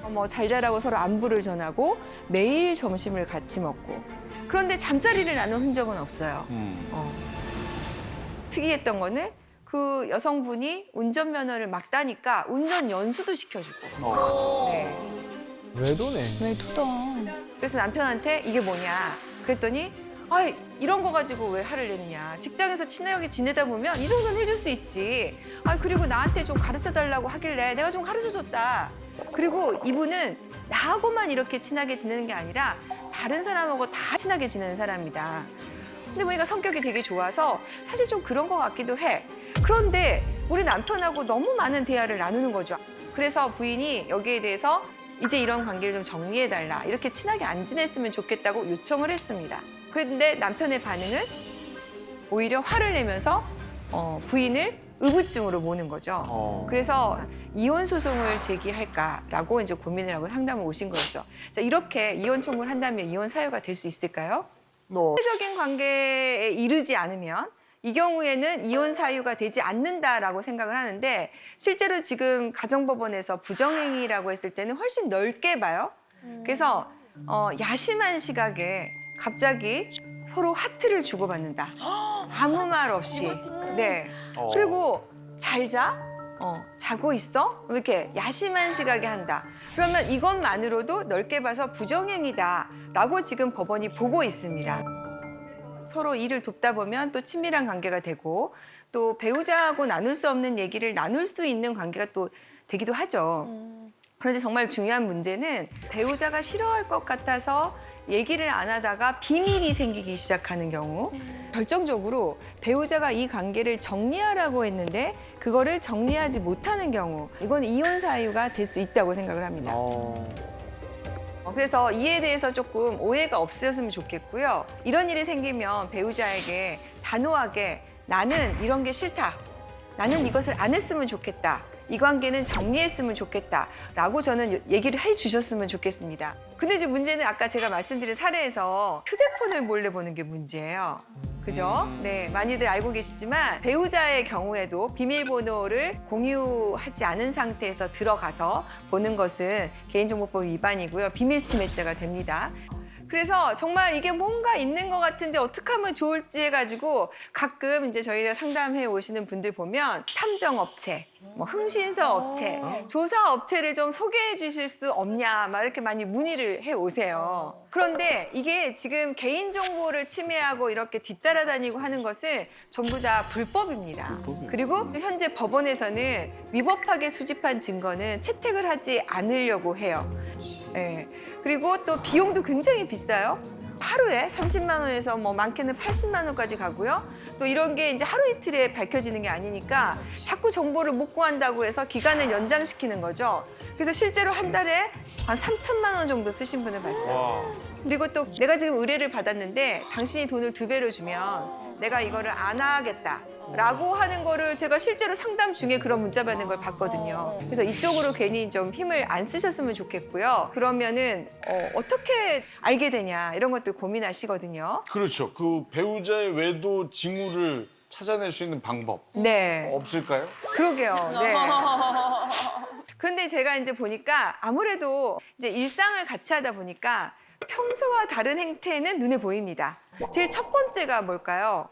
뭐 잘 자라고 서로 안부를 전하고 매일 점심을 같이 먹고 그런데 잠자리를 나눈 흔적은 없어요. 특이했던 거는 그 여성분이 운전면허를 막 따니까 운전 연수도 시켜주고 네. 외도네. 외도다. 그래서 남편한테 이게 뭐냐 그랬더니 아 이런 거 가지고 왜 화를 내느냐 직장에서 친하게 지내다 보면 이 정도는 해줄 수 있지 아 그리고 나한테 좀 가르쳐 달라고 하길래 내가 좀 가르쳐 줬다 그리고 이분은 나하고만 이렇게 친하게 지내는 게 아니라 다른 사람하고 다 친하게 지내는 사람이다 근데 보니까 성격이 되게 좋아서 사실 좀 그런 것 같기도 해 그런데 우리 남편하고 너무 많은 대화를 나누는 거죠 그래서 부인이 여기에 대해서 이제 이런 관계를 좀 정리해달라. 이렇게 친하게 안 지냈으면 좋겠다고 요청을 했습니다. 그런데 남편의 반응은 오히려 화를 내면서 부인을 의구증으로 모는 거죠. 그래서 이혼 소송을 제기할까라고 이제 고민을 하고 상담을 오신 거였어. 자, 이렇게 이혼 청구를 한다면 이혼 사유가 될 수 있을까요? 사회적인 관계에 이르지 않으면 이 경우에는 이혼 사유가 되지 않는다라고 생각을 하는데 실제로 지금 가정법원에서 부정행위라고 했을 때는 훨씬 넓게 봐요. 그래서 야심한 시각에 갑자기 서로 하트를 주고받는다. 아무 말 없이. 네. 그리고 잘 자? 자고 있어? 이렇게 야심한 시각에 한다. 그러면 이것만으로도 넓게 봐서 부정행위다라고 지금 법원이 보고 있습니다. 서로 일을 돕다 보면 또 친밀한 관계가 되고 또 배우자하고 나눌 수 없는 얘기를 나눌 수 있는 관계가 또 되기도 하죠. 그런데 정말 중요한 문제는 배우자가 싫어할 것 같아서 얘기를 안 하다가 비밀이 생기기 시작하는 경우 결정적으로 배우자가 이 관계를 정리하라고 했는데 그거를 정리하지 못하는 경우 이건 이혼 사유가 될 수 있다고 생각을 합니다. 그래서 이에 대해서 조금 오해가 없으셨으면 좋겠고요. 이런 일이 생기면 배우자에게 단호하게 나는 이런 게 싫다. 나는 이것을 안 했으면 좋겠다. 이 관계는 정리했으면 좋겠다. 라고 저는 얘기를 해주셨으면 좋겠습니다. 근데 이제 문제는 아까 제가 말씀드린 사례에서 휴대폰을 몰래 보는 게 문제예요. 그죠? 네, 많이들 알고 계시지만 배우자의 경우에도 비밀번호를 공유하지 않은 상태에서 들어가서 보는 것은 개인정보법 위반이고요. 비밀침해죄가 됩니다. 그래서 정말 이게 뭔가 있는 것 같은데 어떻게 하면 좋을지 해가지고 가끔 이제 저희가 상담해 오시는 분들 보면 탐정업체, 뭐 흥신소 업체, 조사 업체를 좀 소개해 주실 수 없냐 막 이렇게 많이 문의를 해 오세요. 그런데 이게 지금 개인정보를 침해하고 이렇게 뒤따라다니고 하는 것은 전부 다 불법입니다. 그리고 현재 법원에서는 위법하게 수집한 증거는 채택을 하지 않으려고 해요. 네. 그리고 또 비용도 굉장히 비싸요. 하루에 30만 원에서 뭐 많게는 80만 원까지 가고요. 또 이런 게 이제 하루 이틀에 밝혀지는 게 아니니까 자꾸 정보를 못 구한다고 해서 기간을 연장시키는 거죠. 그래서 실제로 한 달에 한 3천만 원 정도 쓰신 분을 봤어요. 그리고 또 내가 지금 의뢰를 받았는데 당신이 돈을 2배로 주면 내가 이거를 안 하겠다. 라고 하는 거를 제가 실제로 상담 중에 그런 문자 받는 걸 봤거든요. 그래서 이쪽으로 괜히 좀 힘을 안 쓰셨으면 좋겠고요. 그러면은 어떻게 알게 되냐 이런 것들 고민하시거든요. 그렇죠. 그 배우자의 외도 징후를 찾아낼 수 있는 방법 네. 없을까요? 그러게요. 네. 그런데 제가 이제 보니까 아무래도 이제 일상을 같이 하다 보니까 평소와 다른 행태는 눈에 보입니다. 제일 첫 번째가 뭘까요?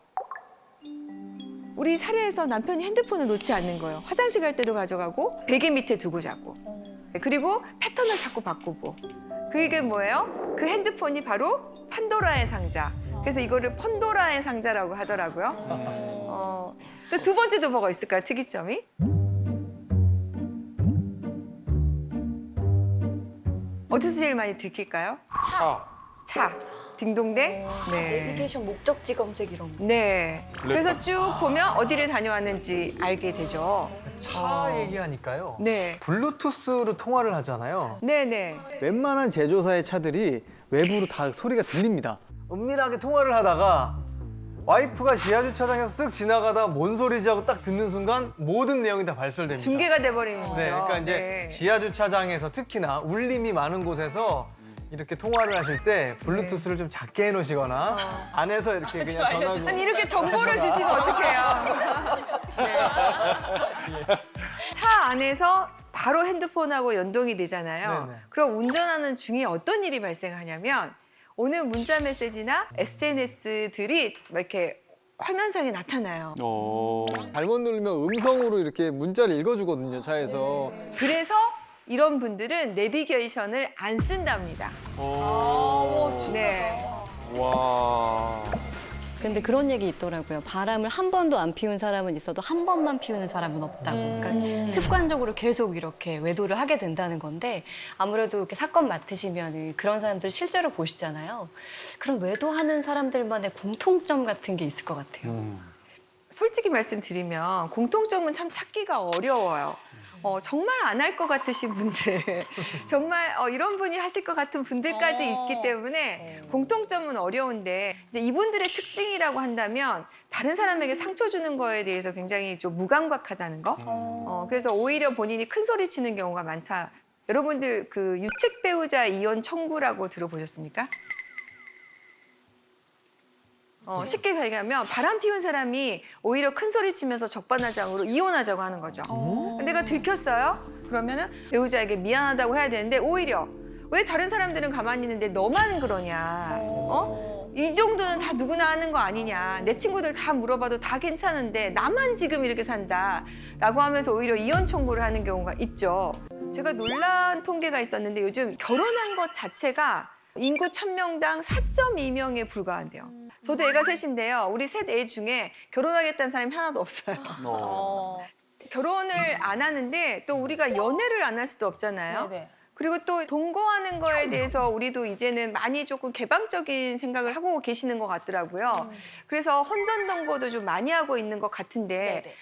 우리 사례에서 남편이 핸드폰을 놓지 않는 거예요. 화장실 갈 때도 가져가고 베개 밑에 두고 자고. 그리고 패턴을 자꾸 바꾸고. 그게 뭐예요? 그 핸드폰이 바로 판도라의 상자. 그래서 이거를 펀도라의 상자라고 하더라고요. 또 두 번째도 뭐가 있을까요? 특이점이? 어디서 제일 많이 들킬까요? 차. 딩동댕? 네. 내비게이션 목적지 검색 이런 거. 네. 그래서 쭉 보면 어디를 다녀왔는지 알게 되죠. 차 얘기하니까요. 네. 블루투스로 통화를 하잖아요. 네네. 웬만한 제조사의 차들이 외부로 다 소리가 들립니다. 은밀하게 통화를 하다가 와이프가 지하주차장에서 쓱 지나가다 뭔 소리지 하고 딱 듣는 순간 모든 내용이 다 발설됩니다. 중계가 돼버리는 거죠. 네, 그러니까 이제 네. 지하주차장에서 특히나 울림이 많은 곳에서 이렇게 통화를 하실 때 블루투스를 좀 작게 해놓으시거나 안에서 이렇게 그냥 전화로 아니 이렇게 정보를 주시면 어떡해요. 네. 차 안에서 바로 핸드폰하고 연동이 되잖아요. 네네. 그럼 운전하는 중에 어떤 일이 발생하냐면 오는 문자 메시지나 SNS들이 이렇게 화면상에 나타나요. 잘못 누르면 음성으로 이렇게 문자를 읽어주거든요, 차에서. 그래서 이런 분들은 내비게이션을 안 쓴답니다. 네. 와. 근데 그런 얘기 있더라고요. 바람을 한 번도 안 피운 사람은 있어도 한 번만 피우는 사람은 없다고. 그러니까 습관적으로 계속 이렇게 외도를 하게 된다는 건데 아무래도 이렇게 사건 맡으시면 그런 사람들 실제로 보시잖아요. 그런 외도하는 사람들만의 공통점 같은 게 있을 것 같아요. 솔직히 말씀드리면 공통점은 참 찾기가 어려워요. 정말 안 할 것 같으신 분들, 정말 이런 분이 하실 것 같은 분들까지 있기 때문에 공통점은 어려운데 이제 이분들의 특징이라고 한다면 다른 사람에게 상처 주는 거에 대해서 굉장히 좀 무감각하다는 거. 그래서 오히려 본인이 큰 소리 치는 경우가 많다. 여러분들 그 유책 배우자 이혼 청구라고 들어보셨습니까? 쉽게 얘기하면 바람 피운 사람이 오히려 큰 소리 치면서 적반하장으로 이혼하자고 하는 거죠. 내가 들켰어요? 그러면은 배우자에게 미안하다고 해야 되는데 오히려 왜 다른 사람들은 가만히 있는데 너만 그러냐? 이 정도는 다 누구나 하는 거 아니냐? 내 친구들 다 물어봐도 다 괜찮은데 나만 지금 이렇게 산다 라고 하면서 오히려 이혼 청구를 하는 경우가 있죠. 제가 놀란 통계가 있었는데 요즘 결혼한 것 자체가 인구 1000명당 4.2명에 불과한대요. 저도 애가 셋인데요. 우리 셋 애 중에 결혼하겠다는 사람이 하나도 없어요. 결혼을 안 하는데 또 우리가 연애를 안 할 수도 없잖아요. 네네. 그리고 또 동거하는 거에 대해서 우리도 이제는 많이 조금 개방적인 생각을 하고 계시는 것 같더라고요. 그래서 혼전 동거도 좀 많이 하고 있는 것 같은데 네네.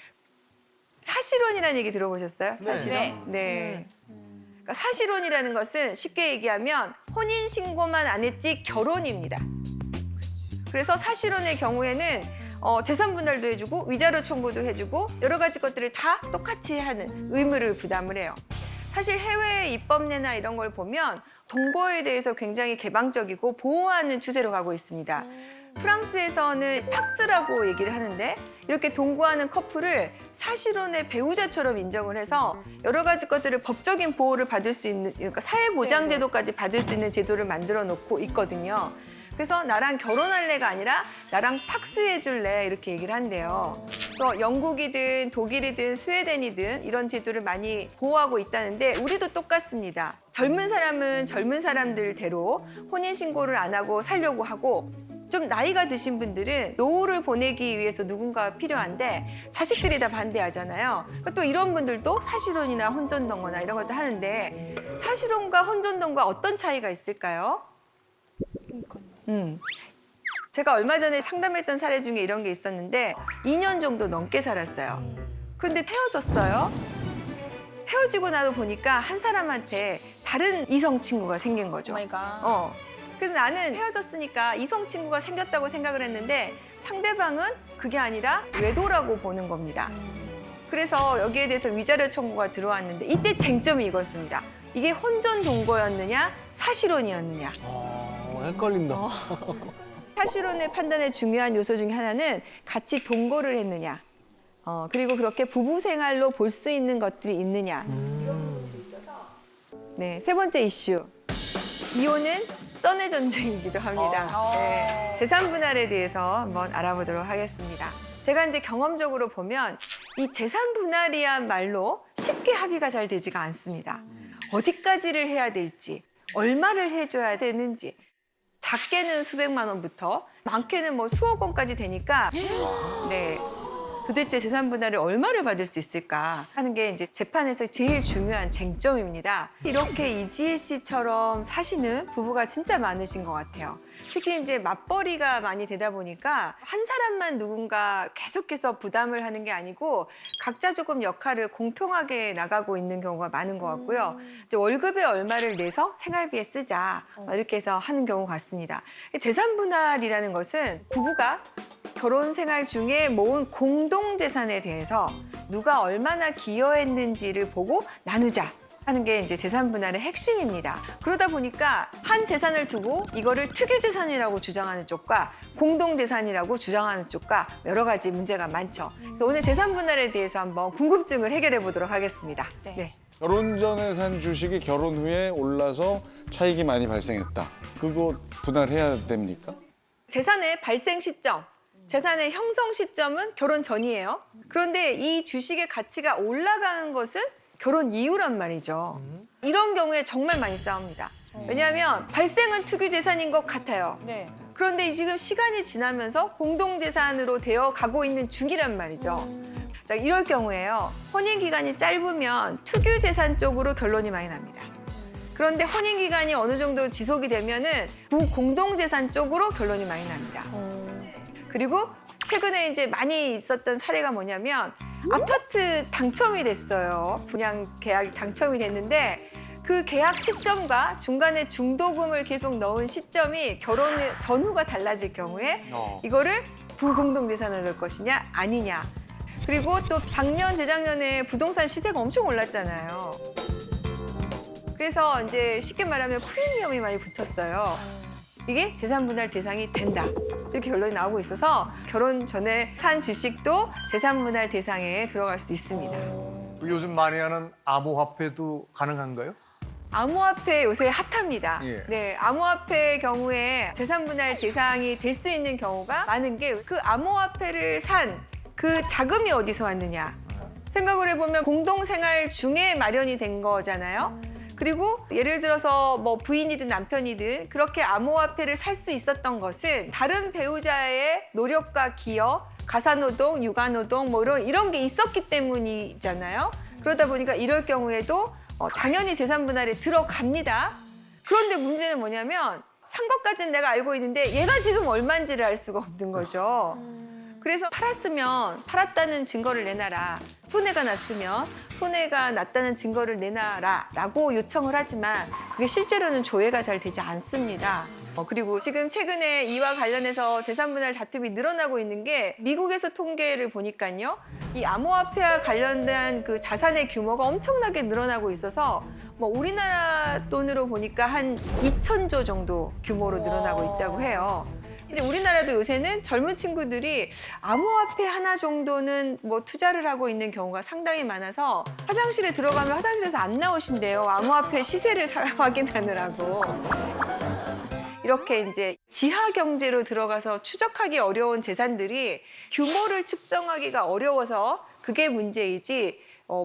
사실혼이라는 얘기 들어보셨어요? 네. 사실혼? 네. 그러니까 사실혼이라는 것은 쉽게 얘기하면 혼인 신고만 안 했지 결혼입니다. 그래서 사실혼의 경우에는 재산 분할도 해주고 위자료 청구도 해주고 여러 가지 것들을 다 똑같이 하는 의무를 부담을 해요. 사실 해외 입법례나 이런 걸 보면 동거에 대해서 굉장히 개방적이고 보호하는 추세로 가고 있습니다. 프랑스에서는 팍스라고 얘기를 하는데 이렇게 동거하는 커플을 사실혼의 배우자처럼 인정을 해서 여러 가지 것들을 법적인 보호를 받을 수 있는, 그러니까 사회보장제도까지 받을 수 있는 제도를 만들어 놓고 있거든요. 그래서 나랑 결혼할래가 아니라 나랑 팍스해줄래 이렇게 얘기를 한대요. 또 영국이든 독일이든 스웨덴이든 이런 제도를 많이 보호하고 있다는데 우리도 똑같습니다. 젊은 사람은 젊은 사람들대로 혼인신고를 안 하고 살려고 하고 좀 나이가 드신 분들은 노후를 보내기 위해서 누군가가 필요한데 자식들이 다 반대하잖아요. 그러니까 또 이런 분들도 사실혼이나 혼전동거나 이런 것도 하는데 사실혼과 혼전동거 어떤 차이가 있을까요? 제가 얼마 전에 상담했던 사례 중에 이런 게 있었는데 2년 정도 넘게 살았어요. 그런데 헤어졌어요. 헤어지고 나서 보니까 한 사람한테 다른 이성 친구가 생긴 거죠. 그래서 나는 헤어졌으니까 이성 친구가 생겼다고 생각을 했는데 상대방은 그게 아니라 외도라고 보는 겁니다. 그래서 여기에 대해서 위자료 청구가 들어왔는데 이때 쟁점이 이거였습니다. 이게 혼전 동거였느냐 사실혼이었느냐. 헷갈린다. 사실혼의 판단의 중요한 요소 중에 하나는 같이 동거를 했느냐. 그리고 그렇게 부부 생활로 볼 수 있는 것들이 있느냐. 네, 세 번째 이슈. 이혼은 쩐의 전쟁이기도 합니다. 네, 재산 분할에 대해서 한번 알아보도록 하겠습니다. 제가 이제 경험적으로 보면 이 재산 분할이야말로 쉽게 합의가 잘 되지가 않습니다. 어디까지를 해야 될지, 얼마를 해줘야 되는지, 작게는 수백만 원부터 많게는 뭐 수억 원까지 되니까 네, 도대체 재산 분할을 얼마를 받을 수 있을까 하는 게 이제 재판에서 제일 중요한 쟁점입니다. 이렇게 이지혜 씨처럼 사시는 부부가 진짜 많으신 것 같아요. 특히 이제 맞벌이가 많이 되다 보니까 한 사람만 누군가 계속해서 부담을 하는 게 아니고 각자 조금 역할을 공평하게 나가고 있는 경우가 많은 것 같고요. 이제 월급에 얼마를 내서 생활비에 쓰자 이렇게 해서 하는 경우 같습니다. 재산 분할이라는 것은 부부가 결혼 생활 중에 모은 공동 재산에 대해서 누가 얼마나 기여했는지를 보고 나누자 하는 게 이제 재산 분할의 핵심입니다. 그러다 보니까 한 재산을 두고 이거를 특유 재산이라고 주장하는 쪽과 공동 재산이라고 주장하는 쪽과 여러 가지 문제가 많죠. 그래서 오늘 재산 분할에 대해서 한번 궁금증을 해결해 보도록 하겠습니다. 네. 결혼 전에 산 주식이 결혼 후에 올라서 차익이 많이 발생했다. 그거 분할해야 됩니까? 재산의 발생 시점, 재산의 형성 시점은 결혼 전이에요. 그런데 이 주식의 가치가 올라가는 것은 결혼 이후란 말이죠. 이런 경우에 정말 많이 싸웁니다. 왜냐하면 발생은 특유 재산인 것 같아요. 그런데 지금 시간이 지나면서 공동재산으로 되어 가고 있는 중이란 말이죠. 자, 이럴 경우에요. 혼인기간이 짧으면 특유 재산 쪽으로 결론이 많이 납니다. 그런데 혼인기간이 어느 정도 지속이 되면은 부공동재산 쪽으로 결론이 많이 납니다. 그리고 최근에 이제 많이 있었던 사례가 뭐냐면 아파트 당첨이 됐어요. 분양 계약이 당첨이 됐는데 그 계약 시점과 중간에 중도금을 계속 넣은 시점이 결혼 전후가 달라질 경우에 이거를 부공동재산을 넣을 것이냐 아니냐. 그리고 또 작년 재작년에 부동산 시세가 엄청 올랐잖아요. 그래서 이제 쉽게 말하면 프리미엄이 많이 붙었어요. 이게 재산 분할 대상이 된다. 이렇게 결론이 나오고 있어서 결혼 전에 산 주식도 재산 분할 대상에 들어갈 수 있습니다. 요즘 많이 하는 암호화폐도 가능한가요? 암호화폐 요새 핫합니다. 예. 네, 암호화폐의 경우에 재산 분할 대상이 될 수 있는 경우가 많은 게 그 암호화폐를 산 그 자금이 어디서 왔느냐. 생각을 해보면 공동생활 중에 마련이 된 거잖아요. 그리고 예를 들어서 뭐 부인이든 남편이든 그렇게 암호화폐를 살 수 있었던 것은 다른 배우자의 노력과 기여, 가사노동, 육아노동 뭐 이런 게 있었기 때문이잖아요. 그러다 보니까 이럴 경우에도 당연히 재산 분할에 들어갑니다. 그런데 문제는 뭐냐면 산 것까지는 내가 알고 있는데 얘가 지금 얼마인지를 알 수가 없는 거죠. 그래서 팔았으면 팔았다는 증거를 내놔라. 손해가 났으면 손해가 났다는 증거를 내놔라 라고 요청을 하지만 그게 실제로는 조회가 잘 되지 않습니다. 그리고 지금 최근에 이와 관련해서 재산분할 다툼이 늘어나고 있는 게 미국에서 통계를 보니까요. 이 암호화폐와 관련된 그 자산의 규모가 엄청나게 늘어나고 있어서 뭐 우리나라 돈으로 보니까 한 2,000조 정도 규모로 늘어나고 있다고 해요. 이제 우리나라도 요새는 젊은 친구들이 암호화폐 하나 정도는 뭐 투자를 하고 있는 경우가 상당히 많아서 화장실에 들어가면 화장실에서 안 나오신대요. 암호화폐 시세를 확인하느라고. 이렇게 이제 지하 경제로 들어가서 추적하기 어려운 재산들이 규모를 측정하기가 어려워서 그게 문제이지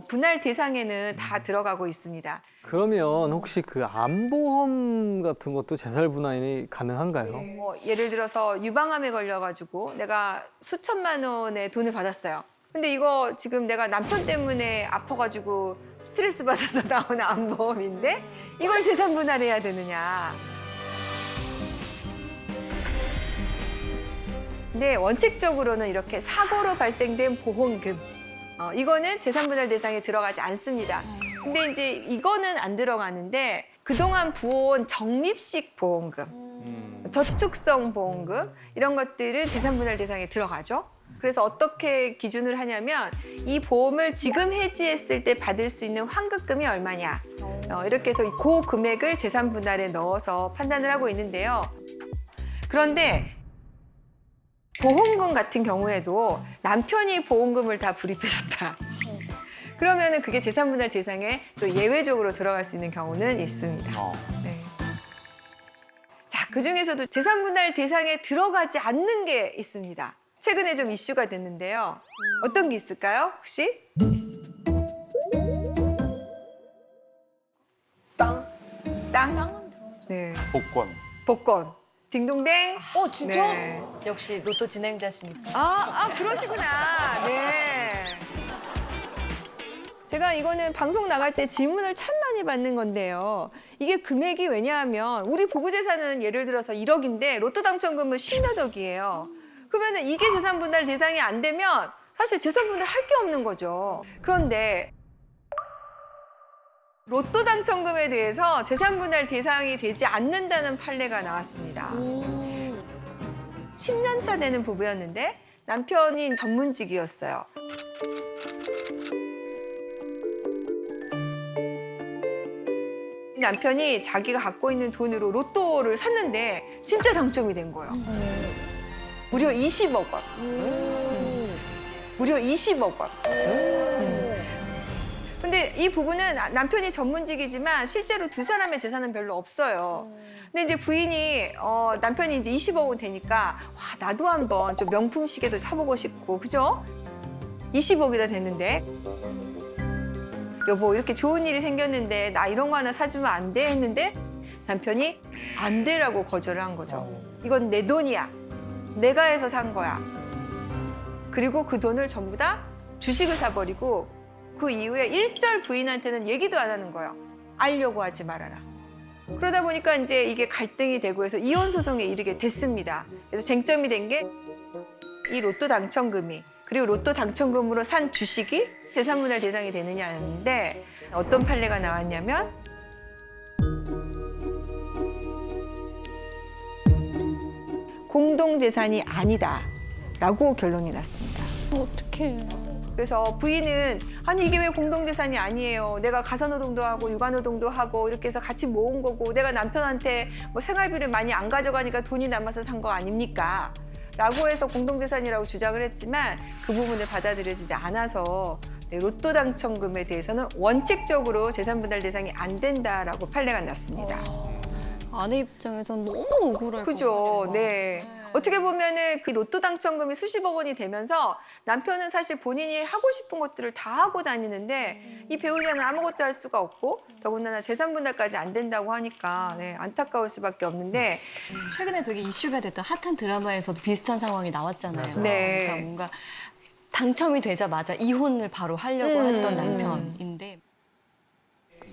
분할 대상에는 다 들어가고 있습니다. 그러면 혹시 그 암보험 같은 것도 재산 분할이 가능한가요? 뭐 예를 들어서 유방암에 걸려가지고 내가 수천만 원의 돈을 받았어요. 근데 이거 지금 내가 남편 때문에 아파가지고 스트레스 받아서 나온 암보험인데 이걸 재산 분할해야 되느냐. 근데 원칙적으로는 이렇게 사고로 발생된 보험금 이거는 재산 분할 대상에 들어가지 않습니다. 근데 이제 이거는 안 들어가는데 그동안 부어온 적립식 보험금, 저축성 보험금 이런 것들은 재산 분할 대상에 들어가죠. 그래서 어떻게 기준을 하냐면 이 보험을 지금 해지했을 때 받을 수 있는 환급금이 얼마냐 이렇게 해서 그 금액을 재산 분할에 넣어서 판단을 하고 있는데요. 그런데 보험금 같은 경우에도 남편이 보험금을 다 불입해줬다. 그러면은 그게 재산 분할 대상에 또 예외적으로 들어갈 수 있는 경우는 있습니다. 네. 자, 그 중에서도 재산 분할 대상에 들어가지 않는 게 있습니다. 최근에 좀 이슈가 됐는데요. 어떤 게 있을까요, 혹시? 땅? 네. 복권. 딩동댕. 진짜? 네. 역시 로또 진행자시니까. 그러시구나. 네. 제가 이거는 방송 나갈 때 질문을 참 많이 받는 건데요. 이게 금액이 왜냐하면 우리 보부 재산은 예를 들어서 1억인데 로또 당첨금은 10몇 억이에요. 그러면 이게 재산 분할 대상이 안 되면 사실 재산 분할 할 게 없는 거죠. 그런데 로또 당첨금에 대해서 재산 분할 대상이 되지 않는다는 판례가 나왔습니다. 10년 차 되는 부부였는데 남편이 전문직이었어요. 남편이 자기가 갖고 있는 돈으로 로또를 샀는데 진짜 당첨이 된 거예요. 무려 20억 원. 무려 20억 원. 근데 이 부부는 남편이 전문직이지만 실제로 두 사람의 재산은 별로 없어요. 근데 이제 부인이 남편이 이제 20억 원 되니까 와 나도 한번 좀 명품 시계도 사보고 싶고 그죠? 20억이나 됐는데 여보 이렇게 좋은 일이 생겼는데 나 이런 거 하나 사주면 안 돼 했는데 남편이 안 되라고 거절을 한 거죠. 이건 내 돈이야. 내가 해서 산 거야. 그리고 그 돈을 전부 다 주식을 사버리고 그 이후에 일절 부인한테는 얘기도 안 하는 거예요. 알려고 하지 말아라. 그러다 보니까 이제 이게 갈등이 되고 해서 이혼 소송에 이르게 됐습니다. 그래서 쟁점이 된 게 이 로또 당첨금이 그리고 로또 당첨금으로 산 주식이 재산분할 대상이 되느냐였는데 어떤 판례가 나왔냐면 공동재산이 아니다라고 결론이 났습니다. 어떡해. 그래서 부인은 아니 이게 왜 공동재산이 아니에요. 내가 가사노동도 하고 육아노동도 하고 이렇게 해서 같이 모은 거고 내가 남편한테 뭐 생활비를 많이 안 가져가니까 돈이 남아서 산 거 아닙니까? 라고 해서 공동재산이라고 주장을 했지만 그 부분을 받아들여지지 않아서 로또 당첨금에 대해서는 원칙적으로 재산분할 대상이 안 된다라고 판례가 났습니다. 아내 입장에선 너무 억울할 것 그죠? 같아요. 네. 어떻게 보면은 그 로또 당첨금이 수십억 원이 되면서 남편은 사실 본인이 하고 싶은 것들을 다 하고 다니는데 이 배우자는 아무것도 할 수가 없고 더군다나 재산 분할까지 안 된다고 하니까 네, 안타까울 수밖에 없는데 최근에 되게 이슈가 됐던 핫한 드라마에서도 비슷한 상황이 나왔잖아요. 네. 그러니까 뭔가 당첨이 되자마자 이혼을 바로 하려고 했던 남편인데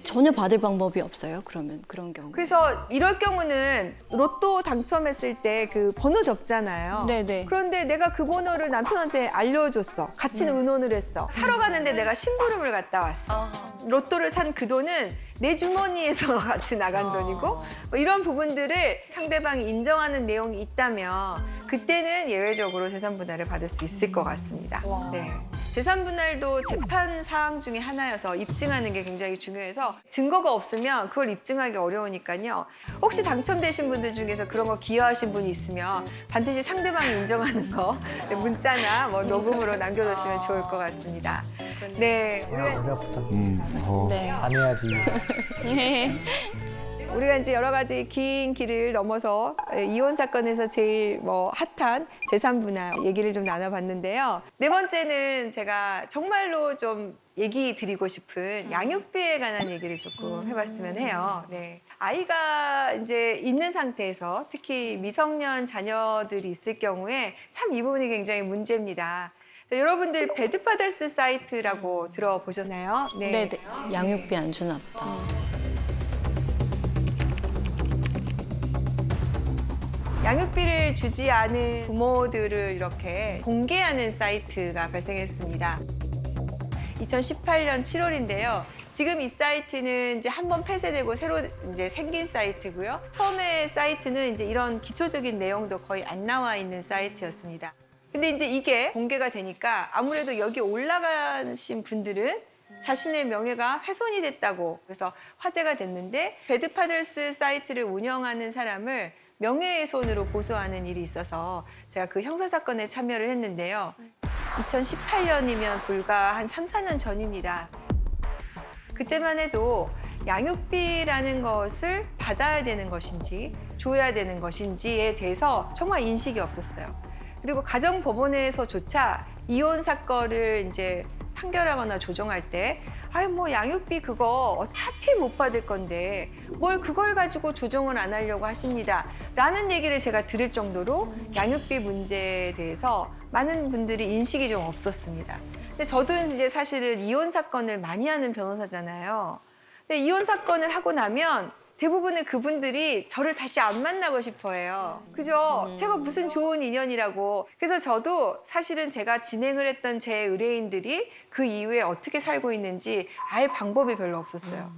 전혀 받을 방법이 없어요. 그러면 그런 경우. 그래서 이럴 경우는 로또 당첨했을 때 그 번호 적잖아요. 네네. 그런데 내가 그 번호를 남편한테 알려줬어. 같이 의논을 했어. 사러 가는데 내가 심부름을 갔다 왔어. 로또를 산 그 돈은 내 주머니에서 같이 나간 돈이고 뭐 이런 부분들을 상대방이 인정하는 내용이 있다면 그때는 예외적으로 재산 분할을 받을 수 있을 것 같습니다. 네. 재산 분할도 재판 사항 중에 하나여서 입증하는 게 굉장히 중요해서 증거가 없으면 그걸 입증하기 어려우니까요. 혹시 당첨되신 분들 중에서 그런 거 기여하신 분이 있으면 반드시 상대방이 인정하는 거 문자나 뭐 녹음으로 남겨주시면 좋을 것 같습니다. 네, 안 해야지. 우리가 이제 여러 가지 긴 길을 넘어서 이혼 사건에서 제일 핫한 재산 분할 얘기를 좀 나눠봤는데요. 네 번째는 제가 정말로 좀 얘기 드리고 싶은 양육비에 관한 얘기를 조금 해봤으면 해요. 네. 아이가 이제 있는 상태에서 특히 미성년 자녀들이 있을 경우에 참 이 부분이 굉장히 문제입니다. 자, 여러분들 배드파더스 사이트라고 들어보셨나요? 네. 양육비 안 주나 보다. 양육비를 주지 않은 부모들을 이렇게 공개하는 사이트가 발생했습니다. 2018년 7월인데요. 지금 이 사이트는 이제 한번 폐쇄되고 새로 이제 생긴 사이트고요. 처음에 사이트는 이제 이런 기초적인 내용도 거의 안 나와 있는 사이트였습니다. 근데 이제 이게 공개가 되니까 아무래도 여기 올라가신 분들은 자신의 명예가 훼손이 됐다고 그래서 화제가 됐는데 배드파더스 사이트를 운영하는 사람을 명예훼손으로 고소하는 일이 있어서 제가 그 형사사건에 참여를 했는데요. 2018년이면 불과 한 3, 4년 전입니다. 그때만 해도 양육비라는 것을 받아야 되는 것인지 줘야 되는 것인지에 대해서 정말 인식이 없었어요. 그리고 가정법원에서조차 이혼 사건을 이제 판결하거나 조정할 때 양육비 그거 어차피 못 받을 건데 뭘 그걸 가지고 조정을 안 하려고 하십니다. 라는 얘기를 제가 들을 정도로 양육비 문제에 대해서 많은 분들이 인식이 좀 없었습니다. 근데 저도 이제 사실은 이혼 사건을 많이 하는 변호사잖아요. 근데 이혼 사건을 하고 나면 대부분의 그분들이 저를 다시 안 만나고 싶어 해요. 그죠? 제가 무슨 좋은 인연이라고. 그래서 저도 사실은 제가 진행을 했던 제 의뢰인들이 그 이후에 어떻게 살고 있는지 알 방법이 별로 없었어요.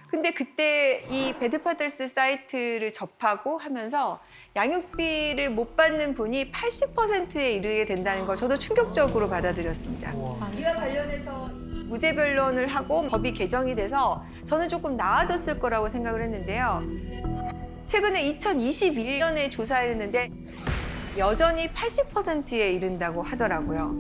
근데 그때 이 배드파더스 사이트를 접하고 하면서 양육비를 못 받는 분이 80%에 이르게 된다는 걸 저도 충격적으로 받아들였습니다. 이와 관련해서 무죄 변론을 하고 법이 개정이 돼서 저는 조금 나아졌을 거라고 생각을 했는데요. 최근에 2021년에 조사했는데 여전히 80%에 이른다고 하더라고요.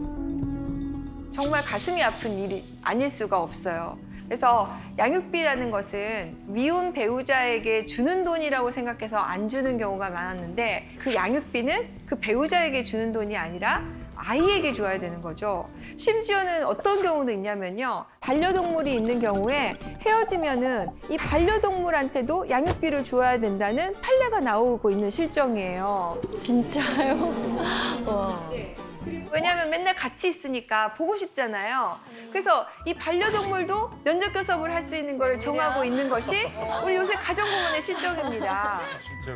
정말 가슴이 아픈 일이 아닐 수가 없어요. 그래서 양육비라는 것은 미혼 배우자에게 주는 돈이라고 생각해서 안 주는 경우가 많았는데 그 양육비는 그 배우자에게 주는 돈이 아니라 아이에게 줘야 되는 거죠. 심지어는 어떤 경우도 있냐면요. 반려동물이 있는 경우에 헤어지면은 이 반려동물한테도 양육비를 줘야 된다는 판례가 나오고 있는 실정이에요. 진짜요? 와. 왜냐하면 맨날 같이 있으니까 보고 싶잖아요. 그래서 이 반려동물도 면접 교섭을 할 수 있는 걸 정하고 있는 것이 우리 요새 가정부문의 실정입니다.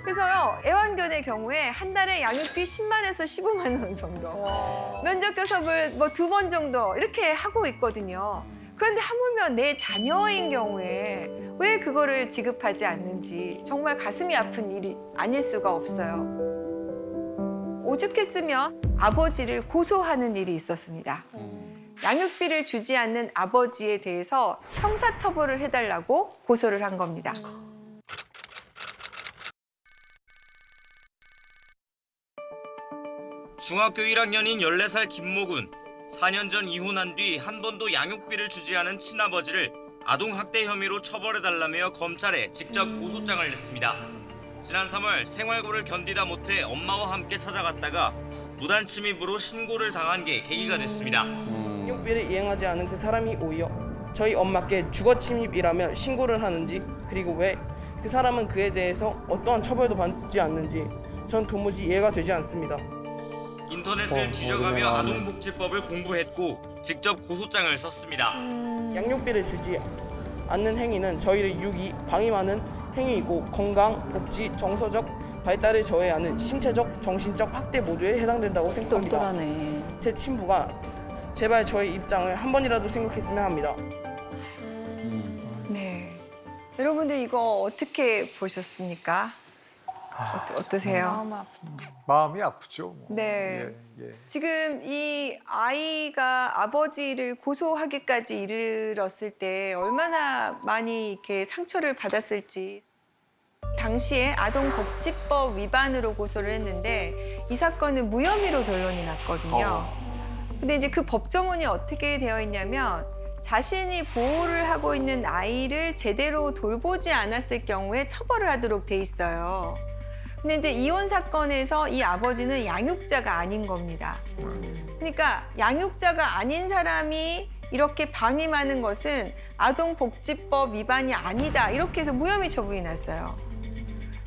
그래서요, 애완견의 경우에 한 달에 양육비 10만에서 15만 원 정도. 면접 교섭을 뭐 2번 정도 이렇게 하고 있거든요. 그런데 하물며 내 자녀인 경우에 왜 그거를 지급하지 않는지 정말 가슴이 아픈 일이 아닐 수가 없어요. 오죽했으면 아버지를 고소하는 일이 있었습니다. 양육비를 주지 않는 아버지에 대해서 형사처벌을 해달라고 고소를 한 겁니다. 중학교 1학년인 14살 김모군. 4년 전 이혼한 뒤 한 번도 양육비를 주지 않은 친아버지를 아동학대 혐의로 처벌해달라며 검찰에 직접 고소장을 냈습니다. 지난 3월 생활고를 견디다 못해 엄마와 함께 찾아갔다가 무단 침입으로 신고를 당한 게 계기가 됐습니다. 양육비를 이행하지 않은 그 사람이 오히려 저희 엄마께 주거 침입이라며 신고를 하는지, 그리고 왜 그 사람은 그에 대해서 어떠한 처벌도 받지 않는지 전 도무지 이해가 되지 않습니다. 인터넷을 뒤져가며 아동복지법을 공부했고 직접 고소장을 썼습니다. 양육비를 주지 않는 행위는 저희를 유기, 방임하는 행위이고 건강, 복지, 정서적 발달을 저해하는 신체적, 정신적 학대 모두에 해당된다고 생각합니다. 똑똑하네. 제 친부가 제발 저의 입장을 한 번이라도 생각했으면 합니다. 네. 여러분들 이거 어떻게 보셨습니까? 어떠세요? 마음이 아프죠. 뭐. 네. 예. 지금 이 아이가 아버지를 고소하기까지 이르렀을 때 얼마나 많이 이렇게 상처를 받았을지. 당시에 아동복지법 위반으로 고소를 했는데 이 사건은 무혐의로 결론이 났거든요. 근데 이제 그 법조문이 어떻게 되어 있냐면 자신이 보호를 하고 있는 아이를 제대로 돌보지 않았을 경우에 처벌을 하도록 돼 있어요. 근데 이제 이혼 사건에서 이 아버지는 양육자가 아닌 겁니다. 그러니까 양육자가 아닌 사람이 이렇게 방임하는 것은 아동복지법 위반이 아니다. 이렇게 해서 무혐의 처분이 났어요.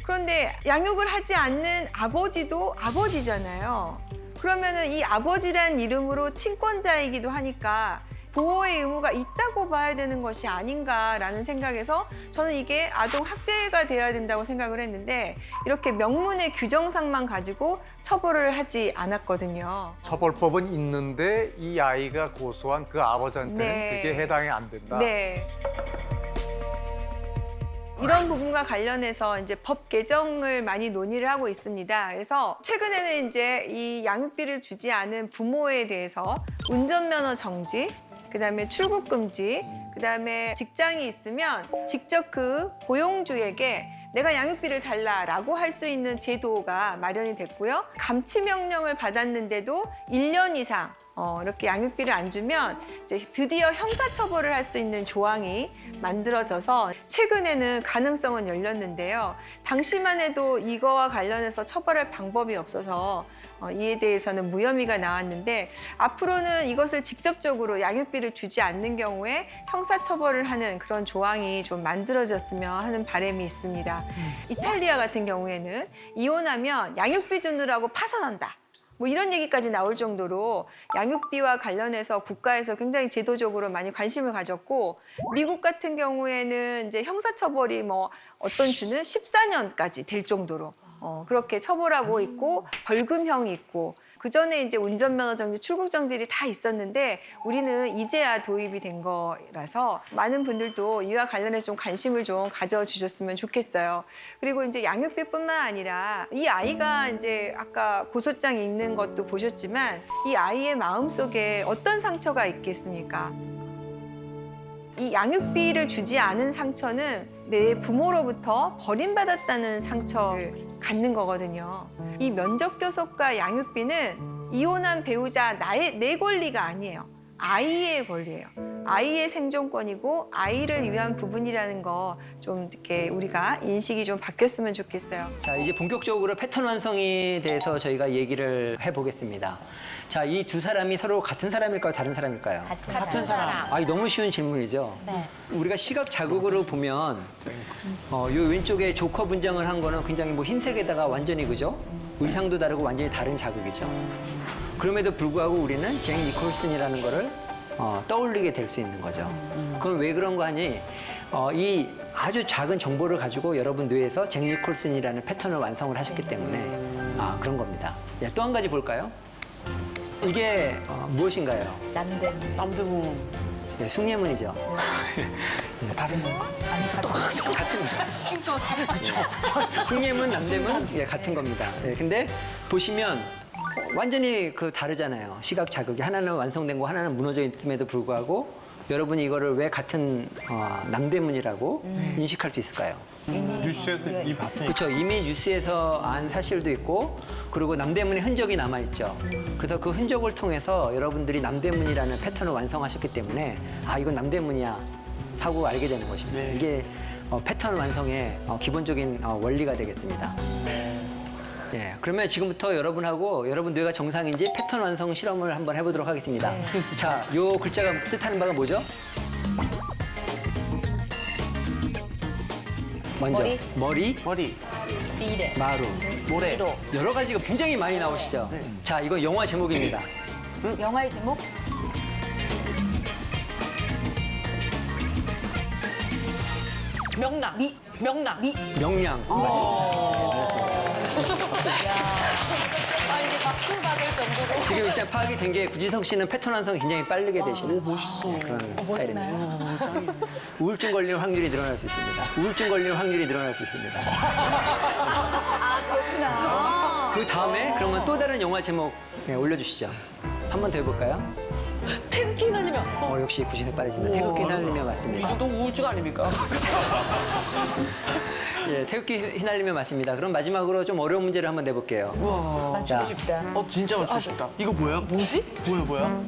그런데 양육을 하지 않는 아버지도 아버지잖아요. 그러면은 이 아버지란 이름으로 친권자이기도 하니까 보호의 의무가 있다고 봐야 되는 것이 아닌가라는 생각에서 저는 이게 아동 학대가 돼야 된다고 생각을 했는데 이렇게 명문의 규정상만 가지고 처벌을 하지 않았거든요. 처벌법은 있는데 이 아이가 고소한 그 아버지한테는 네. 그게 해당이 안 된다. 네. 이런 부분과 관련해서 이제 법 개정을 많이 논의를 하고 있습니다. 그래서 최근에는 이제 이 양육비를 주지 않은 부모에 대해서 운전면허 정지, 그다음에 출국 금지, 그다음에 직장이 있으면 직접 그 고용주에게 내가 양육비를 달라라고 할 수 있는 제도가 마련이 됐고요. 감치 명령을 받았는데도 1년 이상 이렇게 양육비를 안 주면 이제 드디어 형사처벌을 할 수 있는 조항이 만들어져서 최근에는 가능성은 열렸는데요. 당시만 해도 이거와 관련해서 처벌할 방법이 없어서 이에 대해서는 무혐의가 나왔는데 앞으로는 이것을 직접적으로 양육비를 주지 않는 경우에 형사처벌을 하는 그런 조항이 좀 만들어졌으면 하는 바람이 있습니다. 이탈리아 같은 경우에는 이혼하면 양육비 주느라고 파산한다. 뭐 이런 얘기까지 나올 정도로 양육비와 관련해서 국가에서 굉장히 제도적으로 많이 관심을 가졌고 미국 같은 경우에는 이제 형사처벌이 뭐 어떤 주는 14년까지 될 정도로 그렇게 처벌하고 있고 벌금형이 있고 그 전에 이제 운전면허 정지, 출국 정지들이 다 있었는데 우리는 이제야 도입이 된 거라서 많은 분들도 이와 관련해서 좀 관심을 좀 가져주셨으면 좋겠어요. 그리고 이제 양육비뿐만 아니라 이 아이가 이제 아까 고소장이 있는 것도 보셨지만 이 아이의 마음속에 어떤 상처가 있겠습니까? 이 양육비를 주지 않은 상처는 내 부모로부터 버림받았다는 상처를 갖는 거거든요. 이 면접교섭과 양육비는 이혼한 배우자 내 권리가 아니에요. 아이의 권리예요. 아이의 생존권이고 아이를 위한 부분이라는 거 좀 이렇게 우리가 인식이 좀 바뀌었으면 좋겠어요. 자, 이제 본격적으로 패턴 완성에 대해서 저희가 얘기를 해보겠습니다. 자, 이 두 사람이 서로 같은 사람일까요? 다른 사람일까요? 같은 사람. 아, 너무 쉬운 질문이죠? 네. 우리가 시각 자극으로 보면 요 왼쪽에 조커 분장을 한 거는 굉장히 뭐 흰색에다가 완전히 그죠? 의상도 다르고 완전히 다른 자극이죠. 그럼에도 불구하고 우리는 잭 니콜슨이라는 거를 떠올리게 될 수 있는 거죠. 그건 왜 그런 거 하니? 이 아주 작은 정보를 가지고 여러분 뇌에서 잭 니콜슨이라는 패턴을 완성을 하셨기 때문에 그런 겁니다. 네, 또 한 가지 볼까요? 이게 무엇인가요? 남대문. 네, 숭례문이죠. 다른 거? 아니, 같은 거. 그렇죠. 숭례문, 남대문 같은 겁니다. 네, 근데 보시면 완전히 다르잖아요. 시각 자극이 하나는 완성된 거 하나는 무너져 있음에도 불구하고 여러분이 이거를 왜 같은 남대문이라고 인식할 수 있을까요? 뉴스에서 이미 봤으니까. 그렇죠. 이미 뉴스에서 안 사실도 있고 그리고 남대문의 흔적이 남아있죠. 그래서 그 흔적을 통해서 여러분들이 남대문이라는 패턴을 완성하셨기 때문에 이건 남대문이야 하고 알게 되는 것입니다. 네. 이게 패턴 완성의 기본적인 원리가 되겠습니다. 예, 그러면 지금부터 여러분하고 여러분 뇌가 정상인지 패턴 완성 실험을 한번 해보도록 하겠습니다. 자, 요 글자가 뜻하는 바가 뭐죠? 먼저 머리, 미래. 마루, 모래. 여러 가지가 굉장히 많이 나오시죠. 자, 이거 영화 제목입니다. 영화의 제목? 명랑. 명랑. 명량. 이제 박수 받을 정도로. 지금 일단 파악이 된 게 구지성 씨는 패턴 완성 굉장히 빠르게 되시는 그런 스타일입니다. 우울증 걸릴 확률이 늘어날 수 있습니다. 그 다음에 그러면 또 다른 영화 제목 올려주시죠. 한 번 더 해볼까요? 태극기 휘날리며. 역시 90세 빠르신다. 태극기 휘날리며 맞습니다. 이것도 우울증 아닙니까? 예, 태극기 휘날리며 맞습니다. 그럼 마지막으로 좀 어려운 문제를 한번 내볼게요. 맞추고 자, 싶다. 진짜 맞추고 싶다. 이거 뭐야? 뭐지? 뭐야?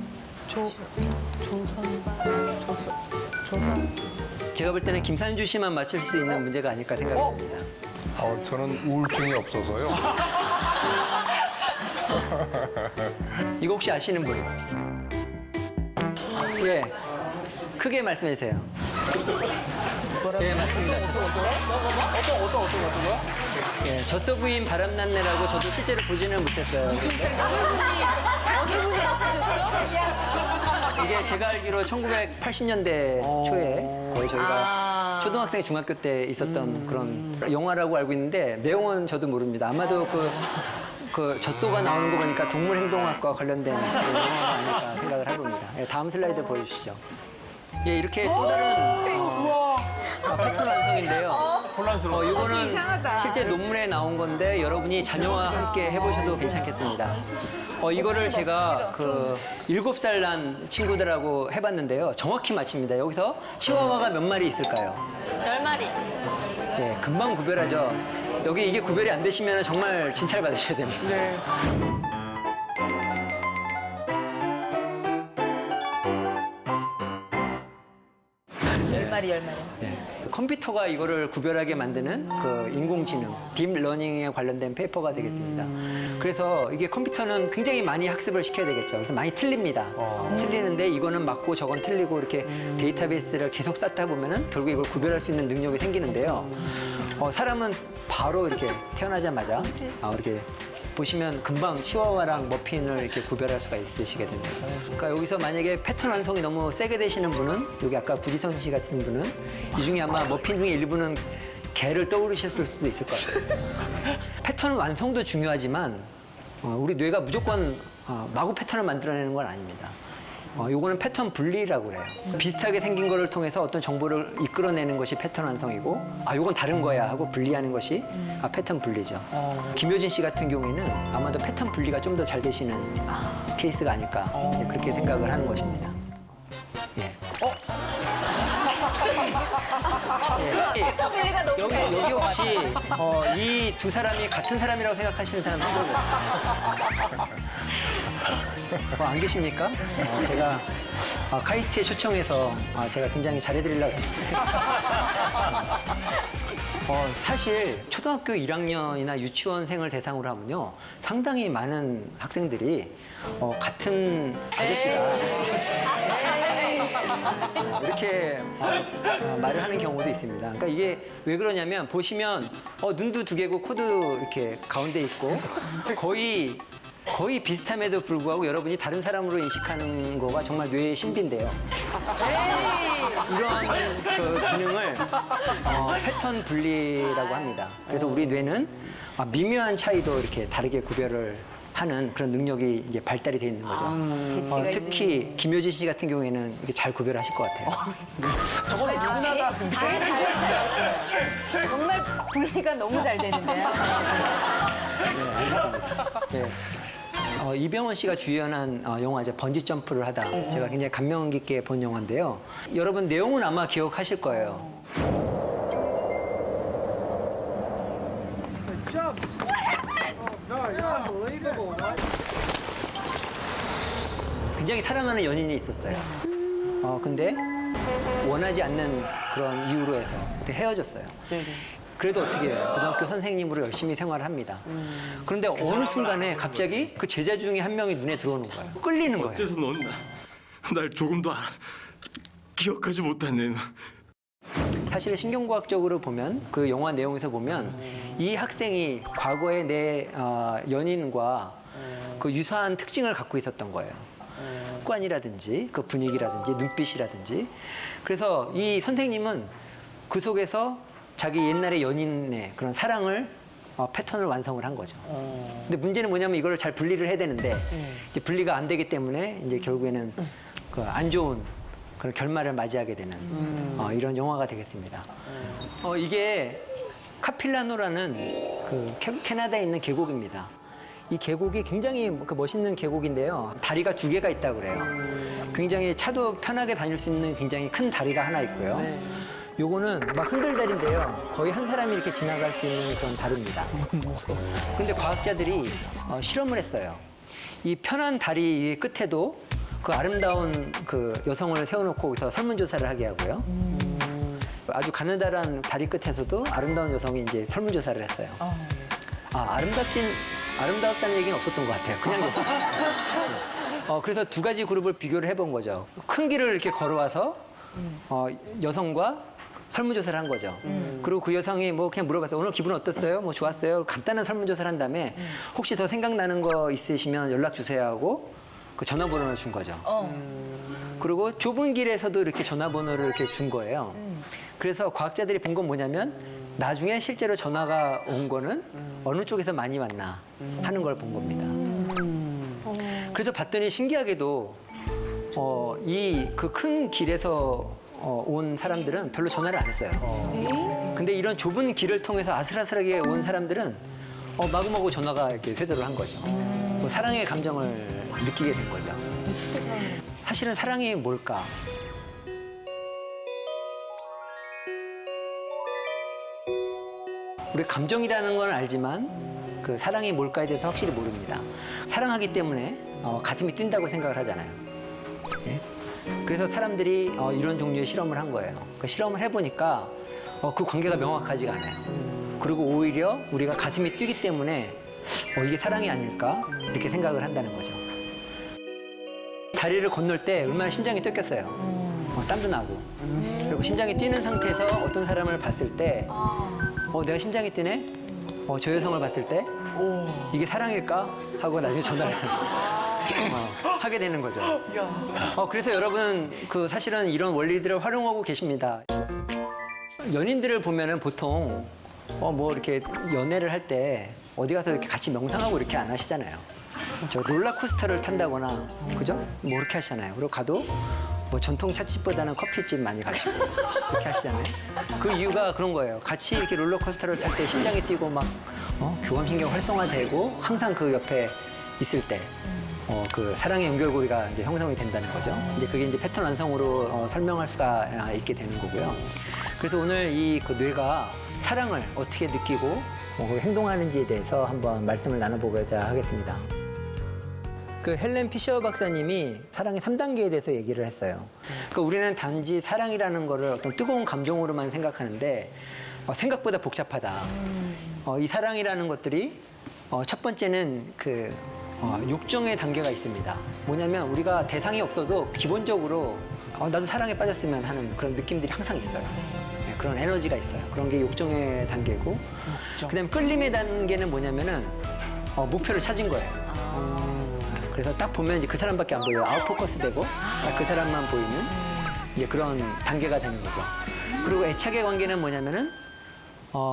제가 볼 때는 김산주 씨만 맞출 수 있는 문제가 아닐까 생각이 듭니다. 저는 우울증이 없어서요. 이거 혹시 아시는 분? 예, 크게 말씀해 주세요. 네, 맞습니다. 어떤 거야? 예, 젖소 부인 바람났네라고 저도 실제로 보지는 못했어요. 어느 분이 맡으셨죠? 이게 제가 알기로 1980년대 초에 거의 저희가 초등학생, 중학교 때 있었던 그런 영화라고 알고 있는데 내용은 저도 모릅니다. 아마도 그 젖소가 나오는 거 보니까 동물행동학과 관련된 영화가 아닐까 생각을 해봅니다. 예, 다음 슬라이드 보여주시죠. 예, 이렇게 또 다른 패턴 완성인데요. 혼란스러워. 이거는 이상하다. 실제 논문에 나온 건데 여러분이 자녀와 함께 해보셔도 괜찮겠습니다. 이거를 제가 그 7살 난 친구들하고 해봤는데요. 정확히 맞춥니다. 여기서 치와와가 몇 마리 있을까요? 10마리. 네, 금방 구별하죠. 여기 이게 구별이 안 되시면 정말 진찰 받으셔야 됩니다. 네. 열 마리. 네. 컴퓨터가 이거를 구별하게 만드는 그 인공지능, 딥러닝에 관련된 페이퍼가 되겠습니다. 그래서 이게 컴퓨터는 굉장히 많이 학습을 시켜야 되겠죠. 그래서 많이 틀립니다. 틀리는데 이거는 맞고 저건 틀리고 이렇게 데이터베이스를 계속 쌓다 보면은 결국 이걸 구별할 수 있는 능력이 생기는데요. 사람은 바로 이렇게 태어나자마자 이렇게 보시면 금방 치와와랑 머핀을 이렇게 구별할 수가 있으시게 됩니다. 그러니까 여기서 만약에 패턴 완성이 너무 세게 되시는 분은 여기 아까 구지선 씨 같은 분은 이 중에 아마 머핀 중에 일부는 개를 떠오르셨을 수도 있을 것 같아요. 패턴 완성도 중요하지만 우리 뇌가 무조건 마구 패턴을 만들어내는 건 아닙니다. 요거는 패턴 분리라고 그래요. 비슷하게 생긴 거를 통해서 어떤 정보를 이끌어내는 것이 패턴 완성이고 요건 다른 거야 하고 분리하는 것이 패턴 분리죠. 김효진 씨 같은 경우에는 아마도 패턴 분리가 좀 더 잘 되시는 케이스가 아닐까 그렇게 생각을 하는 것입니다. 예. 패턴 분리가 너무 여기 혹시 이 두 사람이 같은 사람이라고 생각하시는 사람 손 들어보세요. 안 계십니까? 제가 카이스트에 초청해서 제가 굉장히 잘해드리려고 했는데 사실 초등학교 1학년이나 유치원생을 대상으로 하면요 상당히 많은 학생들이 같은 아저씨다 이렇게 말을 하는 경우도 있습니다. 그러니까 이게 왜 그러냐면 보시면 눈도 두 개고 코도 이렇게 가운데 있고 거의 비슷함에도 불구하고 여러분이 다른 사람으로 인식하는 거가 정말 뇌의 신비인데요. 이러한 그 기능을 패턴 분리라고 합니다. 그래서 우리 뇌는 미묘한 차이도 이렇게 다르게 구별을 하는 그런 능력이 이제 발달이 돼 있는 거죠. 특히 김효진 씨 같은 경우에는 이렇게 잘 구별하실 것 같아요. 저거는 누구나 다 제일 잘했어요. 정말 분리가 너무 잘 되는데요. 네, 알겠습니다. 네. 이병헌 씨가 주연한 영화죠. 번지 점프를 하다. 제가 굉장히 감명 깊게 본 영화인데요. 여러분 내용은 아마 기억하실 거예요. 굉장히 사랑하는 연인이 있었어요. 근데 원하지 않는 그런 이유로 해서 그때 헤어졌어요. 그래도 어떻게 해요? 고등학교 선생님으로 열심히 생활을 합니다. 그런데 어느 순간에 갑자기 그 제자 중에 한 명이 눈에 들어오는 거예요. 끌리는 거예요. 어째서 넌 날 조금도 기억하지 못하네. 사실 신경과학적으로 보면 그 영화 내용에서 보면 이 학생이 과거에 내 연인과 그 유사한 특징을 갖고 있었던 거예요. 습관이라든지 그 분위기라든지 눈빛이라든지. 그래서 이 선생님은 그 속에서 자기 옛날의 연인의 그런 사랑을 패턴을 완성을 한 거죠. 근데 문제는 뭐냐면 이거를 잘 분리를 해야 되는데 이제 분리가 안 되기 때문에 이제 결국에는 그 안 좋은 그런 결말을 맞이하게 되는 이런 영화가 되겠습니다. 이게 카필라노라는 그 캐나다에 있는 계곡입니다. 이 계곡이 굉장히 멋있는 계곡인데요. 다리가 2개가 있다고 그래요. 굉장히 차도 편하게 다닐 수 있는 굉장히 큰 다리가 하나 있고요. 요거는 막 흔들다리인데요. 거의 한 사람이 이렇게 지나갈 수 있는 그런 다리입니다. 그런데 과학자들이 실험을 했어요. 이 편한 다리 끝에도 그 아름다운 그 여성을 세워놓고 거기서 설문조사를 하게 하고요. 아주 가느다란 다리 끝에서도 아름다운 여성이 이제 설문조사를 했어요. 아름다웠다는 얘기는 없었던 것 같아요. 그냥 그래서 2가지 그룹을 비교를 해본 거죠. 큰 길을 이렇게 걸어와서 여성과 설문조사를 한 거죠. 그리고 그 여성이 뭐 그냥 물어봤어요. 오늘 기분 어땠어요? 뭐 좋았어요? 간단한 설문조사를 한 다음에 혹시 더 생각나는 거 있으시면 연락 주세요 하고 그 전화번호를 준 거죠. 그리고 좁은 길에서도 이렇게 전화번호를 이렇게 준 거예요. 그래서 과학자들이 본 건 뭐냐면 나중에 실제로 전화가 온 거는 어느 쪽에서 많이 왔나 하는 걸 본 겁니다. 그래서 봤더니 신기하게도 이 그 큰 길에서 온 사람들은 별로 전화를 안 했어요. 근데 이런 좁은 길을 통해서 아슬아슬하게 온 사람들은 마구마구 전화가 이렇게 쇄도를 한 거죠. 뭐 사랑의 감정을 느끼게 된 거죠. 사실은 사랑이 뭘까? 우리 감정이라는 건 알지만 그 사랑이 뭘까에 대해서 확실히 모릅니다. 사랑하기 때문에 가슴이 뛴다고 생각을 하잖아요. 예? 그래서 사람들이 이런 종류의 실험을 한 거예요. 그 실험을 해보니까 그 관계가 명확하지가 않아요. 그리고 오히려 우리가 가슴이 뛰기 때문에 이게 사랑이 아닐까 이렇게 생각을 한다는 거죠. 다리를 건널 때 얼마나 심장이 뛰었겠어요. 땀도 나고. 그리고 심장이 뛰는 상태에서 어떤 사람을 봤을 때 내가 심장이 뛰네? 저 여성을 봤을 때 이게 사랑일까? 하고 나중에 전화를 하게 되는 거죠. 그래서 여러분 사실은 이런 원리들을 활용하고 계십니다. 연인들을 보면은 보통 뭐 이렇게 연애를 할 때 어디 가서 이렇게 같이 명상하고 이렇게 안 하시잖아요. 저 롤러코스터를 탄다거나 그죠? 뭐 이렇게 하시잖아요. 그리고 가도 뭐 전통 찻집보다는 커피집 많이 가시고 이렇게 하시잖아요. 그 이유가 그런 거예요. 같이 이렇게 롤러코스터를 탈 때 심장이 뛰고 막 교감신경 활성화되고 항상 그 옆에 있을 때 그 사랑의 연결고리가 이제 형성이 된다는 거죠. 이제 그게 이제 패턴 완성으로 설명할 수가 있게 되는 거고요. 그래서 오늘 이 그 뇌가 사랑을 어떻게 느끼고 행동하는지에 대해서 한번 말씀을 나눠보고자 하겠습니다. 그 헬렌 피셔 박사님이 사랑의 3단계에 대해서 얘기를 했어요. 그러니까 우리는 단지 사랑이라는 거를 어떤 뜨거운 감정으로만 생각하는데 생각보다 복잡하다. 이 사랑이라는 것들이 첫 번째는 욕정의 단계가 있습니다. 뭐냐면 우리가 대상이 없어도 기본적으로 나도 사랑에 빠졌으면 하는 그런 느낌들이 항상 있어요. 네, 그런 에너지가 있어요. 그런 게 욕정의 단계고, 그다음 끌림의 단계는 뭐냐면은 목표를 찾은 거예요. 그래서 딱 보면 이제 그 사람밖에 안 보여요. 아웃포커스 되고 그 사람만 보이는 이제 그런 단계가 되는 거죠. 그리고 애착의 관계는 뭐냐면은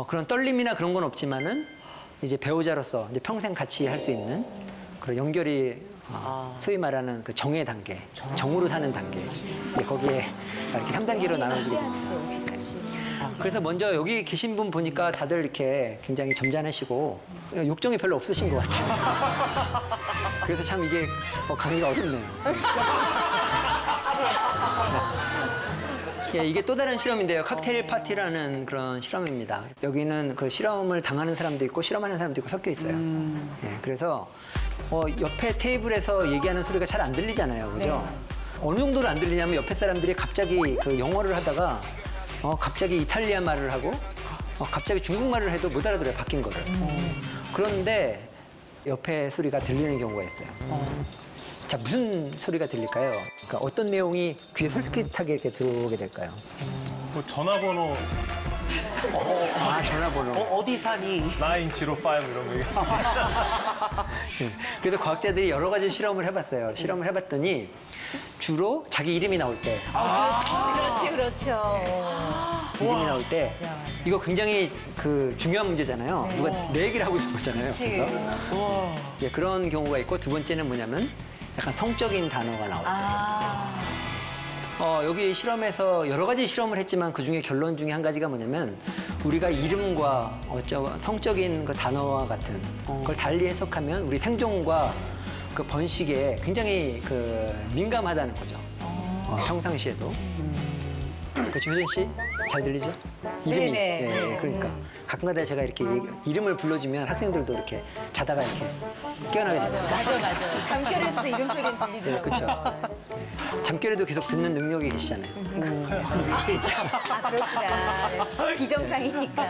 그런 떨림이나 그런 건 없지만은 이제 배우자로서 이제 평생 같이 할 수 있는 그런 연결이 소위 말하는 그 정의 단계, 정으로 사는 단계. 이제 거기에 이렇게 3단계로 나눠지게 됩니다. 그래서 먼저 여기 계신 분 보니까 다들 이렇게 굉장히 점잖으시고 욕정이 별로 없으신 것 같아요. 그래서 참 이게 강의가 어렵네요. 예, 이게 또 다른 실험인데요. 칵테일 파티라는 그런 실험입니다. 여기는 그 실험을 당하는 사람도 있고 실험하는 사람도 있고 섞여 있어요. 예, 그래서 옆에 테이블에서 얘기하는 소리가 잘 안 들리잖아요. 그죠? 네. 어느 정도로 안 들리냐면 옆에 사람들이 갑자기 그 영어를 하다가 갑자기 이탈리아 말을 하고 갑자기 중국말을 해도 못 알아들어요. 바뀐 거를. 그런데 옆에 소리가 들리는 경우가 있어요. 자, 무슨 소리가 들릴까요? 그러니까 어떤 내용이 귀에 솔깃하게 이렇게 들어오게 될까요? 뭐 전화번호. 전화번호. 어디 사니? 905 이런 거. 그래서 과학자들이 여러 가지 실험을 해봤어요. 실험을 해봤더니 주로 자기 이름이 나올 때. 그렇죠. 이름이 나올 때 이거 굉장히 그 중요한 문제잖아요. 누가 내 얘기를 하고 있는 거잖아요. 그래서 예, 그런 경우가 있고, 두 번째는 뭐냐면 약간 성적인 단어가 나올 때. 여기 실험에서 여러 가지 실험을 했지만 그 중에 결론 중에 한 가지가 뭐냐면 우리가 이름과 성적인 그 단어와 같은 걸 달리 해석하면 우리 생존과 그 번식에 굉장히 그 민감하다는 거죠. 평상시에도. 그렇죠, 효진 씨? 잘 들리죠? 이름이. 네네. 네, 그러니까 가끔가다 제가 이렇게 이름을 불러주면 학생들도 이렇게 자다가 이렇게 깨어나게 됩니다. 맞아. 잠결에서도 이름 소리는 네, 들리더라고요. 그렇죠. 잠결에도 계속 듣는 능력이 계시잖아요. 아, 그렇구나. 비정상이니까.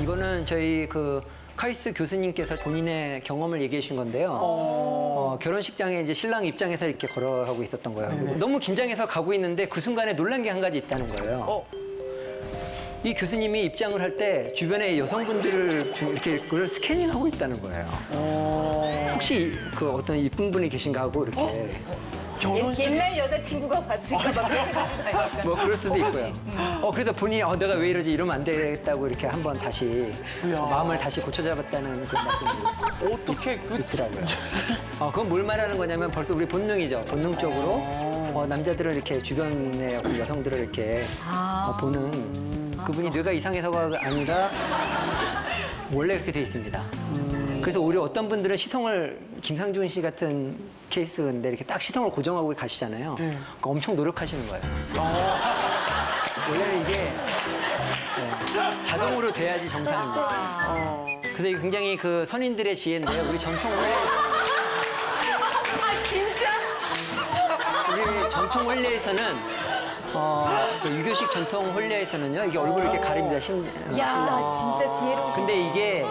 이거는 저희 그 카이스트 교수님께서 본인의 경험을 얘기해 주신 건데요. 결혼식장에 이제 신랑 입장에서 이렇게 걸어가고 있었던 거예요. 너무 긴장해서 가고 있는데 그 순간에 놀란 게 한 가지 있다는 거예요. 이 교수님이 입장을 할 때 주변에 여성분들을 이렇게 그걸 스캐닝하고 있다는 거예요. 혹시 그 어떤 이쁜 분이 계신가 하고 이렇게. 옛날 여자친구가 봤을까 봐 그런 생각이 나요. 뭐 그럴 수도 있고요. 그래서 본인이 내가 왜 이러지 이러면 안 되겠다고 이렇게 한번 다시 마음을 다시 고쳐잡았다는 그런 말씀이 어떻게 있더라고요. 그건 뭘 말하는 거냐면 벌써 우리 본능이죠. 본능적으로 남자들은 이렇게 주변의 어떤 여성들을 이렇게 보는 그분이 뇌가 이상해서가 아니라 원래 그렇게 돼 있습니다. 그래서 오히려 어떤 분들은 시선을 김상준 씨 같은 케이스인데 이렇게 딱 시선을 고정하고 가시잖아요. 그러니까 엄청 노력하시는 거예요. 원래는 이게 자동으로 돼야지 정상입니다. 그래서 이게 굉장히 그 선인들의 지혜인데요. 우리 전통 원래 진짜? 우리 전통 혼례에서는 그 유교식 전통 혼례에서는요 이게 얼굴을 이렇게 가립니다. 야, 신랑. 진짜 지혜로우시다. 근데 이게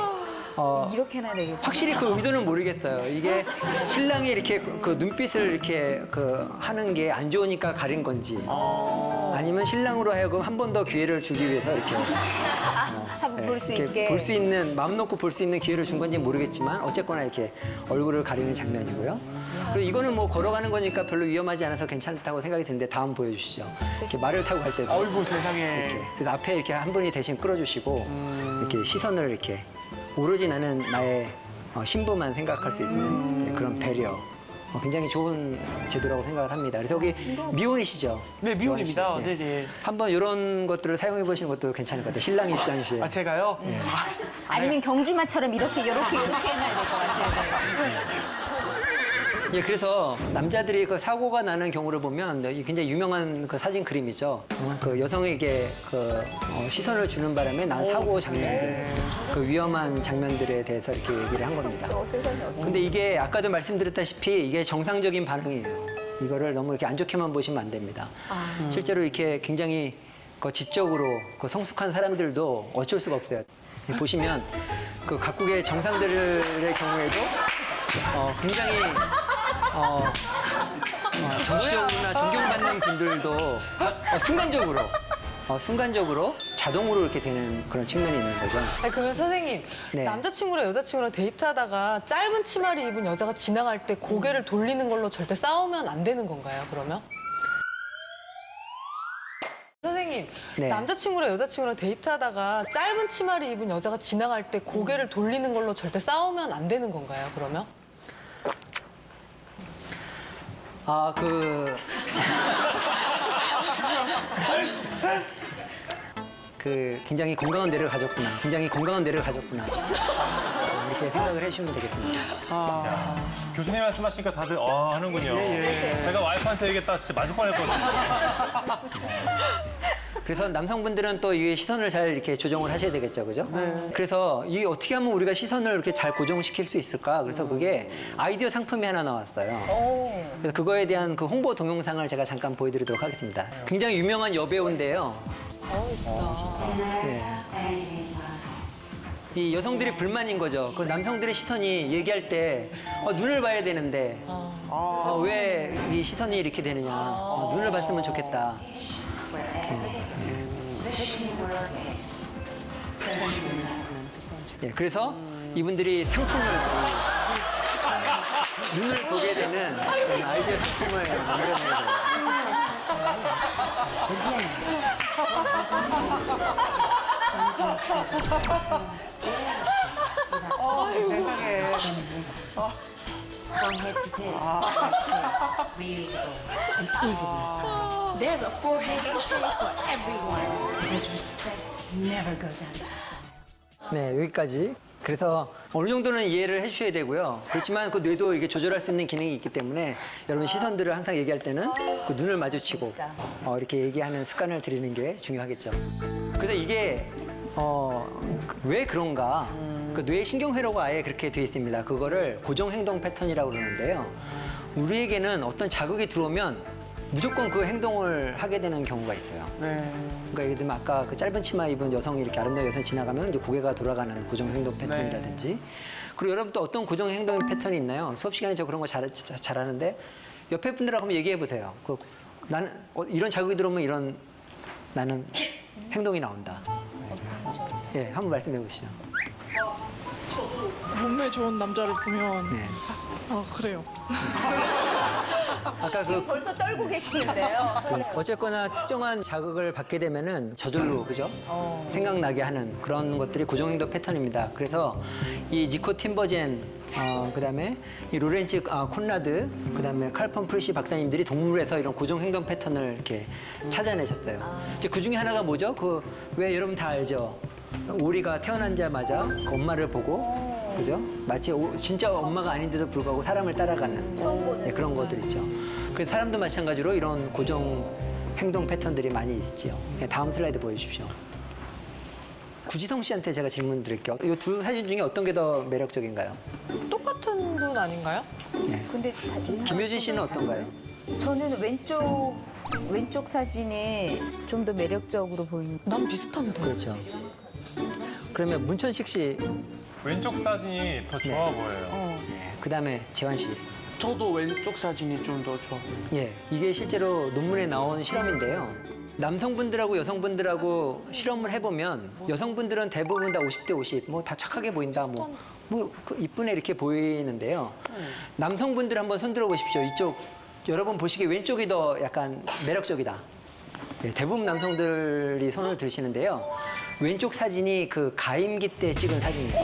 이렇게나 되겠구나. 확실히 그 의도는 모르겠어요. 이게 신랑이 이렇게 그 눈빛을 이렇게 그 하는 게 안 좋으니까 가린 건지 아니면 신랑으로 하여금 한 번 더 기회를 주기 위해서 이렇게 한번 볼 수 있게. 볼 수 있는 마음 놓고 볼 수 있는 기회를 준 건지 모르겠지만 어쨌거나 이렇게 얼굴을 가리는 장면이고요. 그리고 이거는 뭐 걸어가는 거니까 별로 위험하지 않아서 괜찮다고 생각이 드는데 다음 보여주시죠. 이렇게 말을 타고 갈 때도 아이고 세상에. 이렇게 그래서 앞에 이렇게 한 분이 대신 끌어주시고 이렇게 시선을 이렇게 오로지 나는 나의 신부만 생각할 수 있는 그런 배려. 굉장히 좋은 제도라고 생각을 합니다. 그래서 여기 미혼이시죠? 네, 미혼입니다. 네. 네네. 한번 이런 것들을 사용해 보시는 것도 괜찮을 것 같아요. 신랑 입장시에. 아, 제가요? 아니면 경주마처럼 이렇게 해놔야 될 것 같아요. 예, 그래서 남자들이 그 사고가 나는 경우를 보면 굉장히 유명한 그 사진 그림이죠. 그 여성에게 그 시선을 주는 바람에 난 사고 장면들, 그 위험한 장면들에 대해서 이렇게 얘기를 한 겁니다. 근데 이게 아까도 말씀드렸다시피 이게 정상적인 반응이에요. 이거를 너무 이렇게 안 좋게만 보시면 안 됩니다. 실제로 이렇게 굉장히 그 지적으로 그 성숙한 사람들도 어쩔 수가 없어요. 보시면 그 각국의 정상들의 경우에도 굉장히 정치적으로나 존경받는 분들도 순간적으로 자동으로 이렇게 되는 그런 측면이 있는 거죠. 아니, 그러면 선생님, 네. 남자친구랑 여자친구랑 데이트하다가 짧은 치마를 입은 여자가 지나갈 때 고개를 돌리는 걸로 절대 싸우면 안 되는 건가요, 그러면? 선생님, 네. 남자친구랑 여자친구랑 데이트하다가 짧은 치마를 입은 여자가 지나갈 때 고개를 돌리는 걸로 절대 싸우면 안 되는 건가요, 그러면? 굉장히 건강한 뇌를 가졌구나. 이렇게 생각을 해주시면 되겠습니다. 교수님 말씀하시니까 다들 하는군요. 제가 와이프한테 얘기했다 진짜 맞을 뻔했거든요. 그래서 남성분들은 또 이 시선을 잘 이렇게 조정을 하셔야 되겠죠, 그죠? 그래서 이 어떻게 하면 우리가 시선을 이렇게 잘 고정시킬 수 있을까? 그래서 그게 아이디어 상품이 하나 나왔어요. 그래서 그거에 대한 그 홍보 동영상을 제가 잠깐 보여드리도록 하겠습니다. 굉장히 유명한 여배우인데요. 네. 이 여성들이 불만인 거죠. 그 남성들의 시선이 얘기할 때 눈을 봐야 되는데 왜 이 시선이 이렇게 되느냐? 눈을 봤으면 좋겠다. 예, 그래서 이분들이 상품을 눈을 보게 되는 그런 아이디어 상품을 만들어내야 돼요. 세상에. from head to tail. I say reusable and easable. There's a forehead to tail for everyone because respect never goes out of style. 네, 여기까지. 그래서 어느 정도는 이해를 해주셔야 되고요. 그렇지만 그 뇌도 이게 조절할 수 있는 기능이 있기 때문에 여러분 시선들을 항상 얘기할 때는 그 눈을 마주치고 이렇게 얘기하는 습관을 들이는 게 중요하겠죠. 그래서 이게 왜 그런가? 그 뇌 신경회로가 아예 그렇게 되어 있습니다. 그거를 고정행동 패턴이라고 그러는데요. 우리에게는 어떤 자극이 들어오면 무조건 그 행동을 하게 되는 경우가 있어요. 그러니까 예를 들면 아까 그 짧은 치마 입은 여성이 이렇게 아름다운 여성이 지나가면 이제 고개가 돌아가는 고정행동 패턴이라든지 그리고 여러분 또 어떤 고정행동 패턴이 있나요? 수업 시간에 저 그런 거 잘하는데 옆에 분들하고 한번 얘기해 보세요. 나는 이런 자극이 들어오면 이런 나는 행동이 나온다. 예, 한번 말씀해 보시죠. 몸매 좋은 남자를 보면 그래요. 아까 지금 벌써 떨고 계시는데요. 어쨌거나 특정한 자극을 받게 되면은 저절로 그죠? 생각나게 하는 그런 것들이 고정행동 패턴입니다. 그래서 이 니코 팀버젠, 그다음에 이 로렌츠 콘라드, 그다음에 칼 펌프리시 박사님들이 동물에서 이런 고정행동 패턴을 이렇게 찾아내셨어요. 이제 그 중에 하나가 뭐죠? 그 왜 여러분 다 알죠? 오리가 태어나자마자 그 엄마를 보고 그죠? 마치 진짜 엄마가 아닌데도 불구하고 사람을 따라가는 그런 것들 있죠. 그래서 사람도 마찬가지로 이런 고정 행동 패턴들이 많이 있죠. 다음 슬라이드 보여주십시오. 구지성 씨한테 제가 질문 드릴게요. 이 두 사진 중에 어떤 게 더 매력적인가요? 똑같은 분 아닌가요? 근데 김효진 씨는 어떤가요? 저는 왼쪽 사진이 좀 더 매력적으로 보이는. 난 비슷한데. 그렇죠. 그러면 문천식 씨 왼쪽 사진이 더 좋아 보여요. 그다음에 재환 씨. 저도 왼쪽 사진이 좀 더 좋아. 예, 이게 실제로 논문에 나온 실험인데요. 남성분들하고 여성분들하고 실험을 해보면 여성분들은 대부분 다 50대 50, 뭐 다 착하게 보인다, 이쁘네 이렇게 보이는데요. 남성분들 한번 손 들어 보십시오. 이쪽 여러분 보시기에 왼쪽이 더 약간 매력적이다. 예, 대부분 남성들이 손을 드시는데요. 왼쪽 사진이 그 가임기 때 찍은 사진이에요.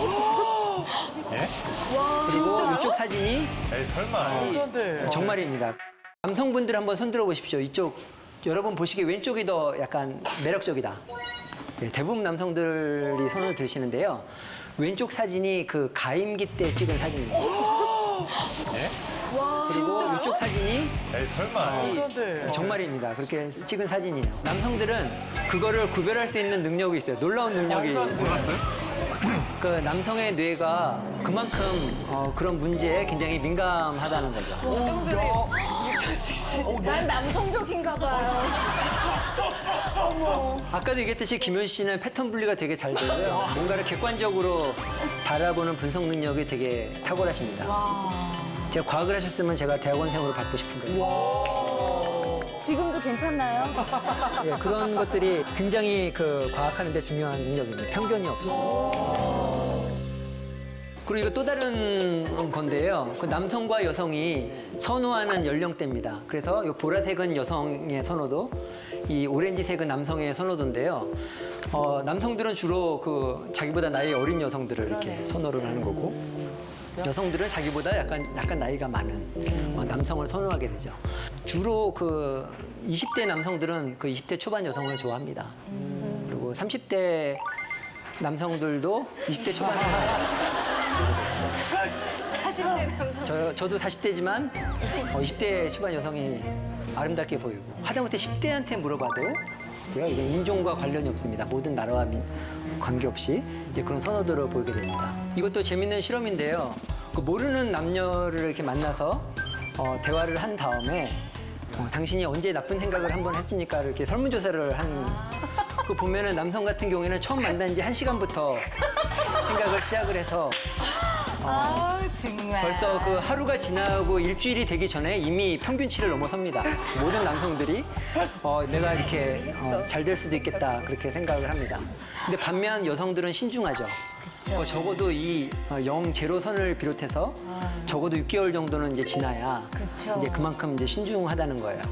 예? 와, 그리고 이쪽 사진이 에이, 설마. 정말입니다. 남성분들 한번 손 들어 보십시오. 이쪽 여러분 보시기에 왼쪽이 더 약간 매력적이다. 예, 대부분 남성들이 손을 드시는데요. 왼쪽 사진이 그 가임기 때 찍은 사진이에요. 예? 그리고 이쪽 사진이 에이, 설마. 정말입니다. 그렇게 찍은 사진이에요. 남성들은 그거를 구별할 수 있는 능력이 있어요. 놀라운 능력이. 몰랐어요? 그 남성의 뇌가 그만큼 그런 문제에 굉장히 민감하다는 거죠. 어쩐지 난 남성적인가 봐요. 어머. 아까도 얘기했듯이 김효진 씨는 패턴 분리가 되게 잘 되고요. 뭔가를 객관적으로 바라보는 분석 능력이 되게 탁월하십니다. 제가 과학을 하셨으면 제가 대학원생으로 받고 싶은데요. 지금도 괜찮나요? 예, 그런 것들이 굉장히 그 과학하는 데 중요한 능력입니다. 편견이 없어요. 그리고 이거 또 다른 건데요. 그 남성과 여성이 선호하는 연령대입니다. 그래서 이 보라색은 여성의 선호도, 이 오렌지색은 남성의 선호도인데요. 남성들은 주로 그 자기보다 나이 어린 여성들을 이렇게 선호를 하는 거고, 여성들은 자기보다 약간 나이가 많은 남성을 선호하게 되죠. 주로 그 20대 남성들은 그 20대 초반 여성을 좋아합니다. 그리고 30대 남성들도 20대 초반 40대 남성. 저도 40대지만 20대 초반 여성이 아름답게 보이고, 하다못해 10대한테 물어봐도 이게 인종과 관련이 없습니다. 모든 나라와 관계없이 이제 그런 선호도를 보이게 됩니다. 이것도 재밌는 실험인데요. 그 모르는 남녀를 이렇게 만나서 대화를 한 다음에 당신이 언제 나쁜 생각을 한번 했습니까? 이렇게 설문조사를 그 보면은 남성 같은 경우에는 처음 만난 지 1시간부터 생각을 시작을 해서 정말. 벌써 그 하루가 지나고 일주일이 되기 전에 이미 평균치를 넘어섭니다. 모든 남성들이 내가 이렇게 잘 될 수도 있겠다 그렇게 생각을 합니다. 근데 반면 여성들은 신중하죠. 적어도 이 0.0선을 비롯해서 적어도 6개월 정도는 이제 지나야 그쵸. 이제 그만큼 이제 신중하다는 거예요.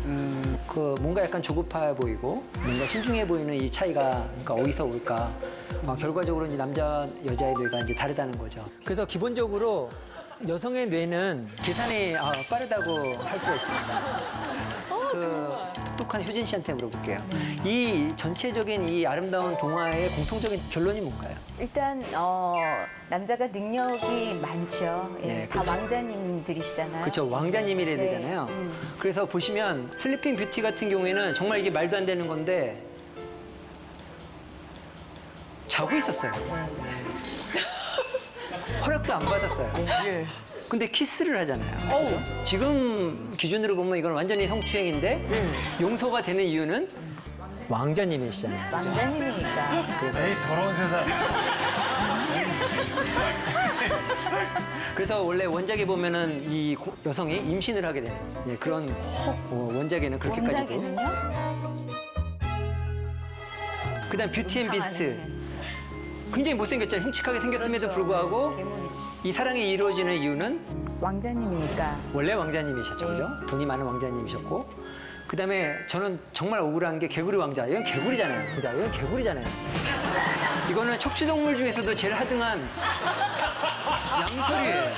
그 뭔가 약간 조급해 보이고 뭔가 신중해 보이는 이 차이가 그러니까 어디서 올까? 결과적으로 이제 남자 여자의 뇌가 이제 다르다는 거죠. 그래서 기본적으로 여성의 뇌는 계산이 빠르다고 할 수가 있습니다. 그 똑똑한 효진 씨한테 물어볼게요. 이 전체적인 이 아름다운 동화의 공통적인 결론이 뭔가요? 일단 남자가 능력이 많죠. 예, 네, 다 그렇죠. 왕자님들이시잖아요. 그렇죠. 왕자님이래야 네. 되잖아요. 그래서 보시면 슬리핑 뷰티 같은 경우에는 정말 이게 말도 안 되는 건데 자고 있었어요. 허락도 안 받았어요. 근데 키스를 하잖아요. 그죠? 지금 기준으로 보면 이건 완전히 성추행인데 용서가 되는 이유는 왕자님이시잖아요. 왕자님이니까. 에이 더러운 세상. 그래서 원래 원작에 보면은 이 여성이 임신을 하게 되는 그런 원작에는 그렇게까지도. 원작에는요? 그다음 뷰티 앤 비스트. 굉장히 못생겼잖아요. 흉측하게 생겼음에도 그렇죠. 불구하고 괴물이지. 이 사랑이 이루어지는 이유는 왕자님이니까. 원래 왕자님이셨죠, 그죠? 돈이 많은 왕자님이셨고, 그다음에 저는 정말 억울한 게 개구리 왕자. 이건 개구리잖아요. 그죠? 이건 개구리잖아요. 이거는 척추동물 중에서도 제일 하등한 양서류예요.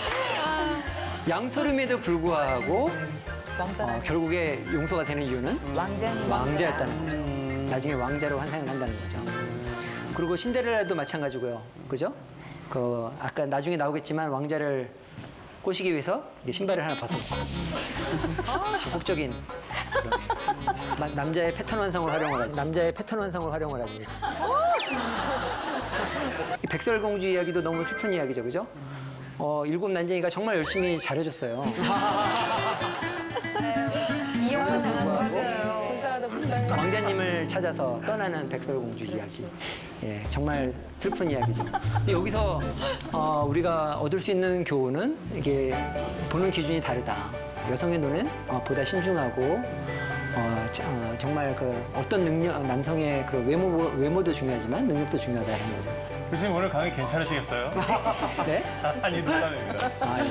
양서류임에도 불구하고 결국에 용서가 되는 이유는 왕자였다는 거죠. 나중에 왕자로 환생한다는 거죠. 그리고 신데렐라도 마찬가지고요. 그죠? 아까 나중에 나오겠지만 왕자를 꼬시기 위해서 이제 신발을 하나 벗어놓고 적극적인 남자의 패턴 완성을 활용을 하죠. 이 백설공주 이야기도 너무 슬픈 이야기죠, 그죠? 일곱 난쟁이가 정말 열심히 잘해줬어요. 이용을 당한 왕자님을 찾아서 떠나는 백설공주 이야기. 예, 정말 슬픈 이야기죠. 근데 여기서 우리가 얻을 수 있는 교훈은 이게 보는 기준이 다르다. 여성의 눈은 보다 신중하고 정말 어떤 능력, 남성의 그 외모도 중요하지만 능력도 중요하다는 거죠. 교수님 오늘 강의 괜찮으시겠어요? 네? 아니 농담입니다. 예.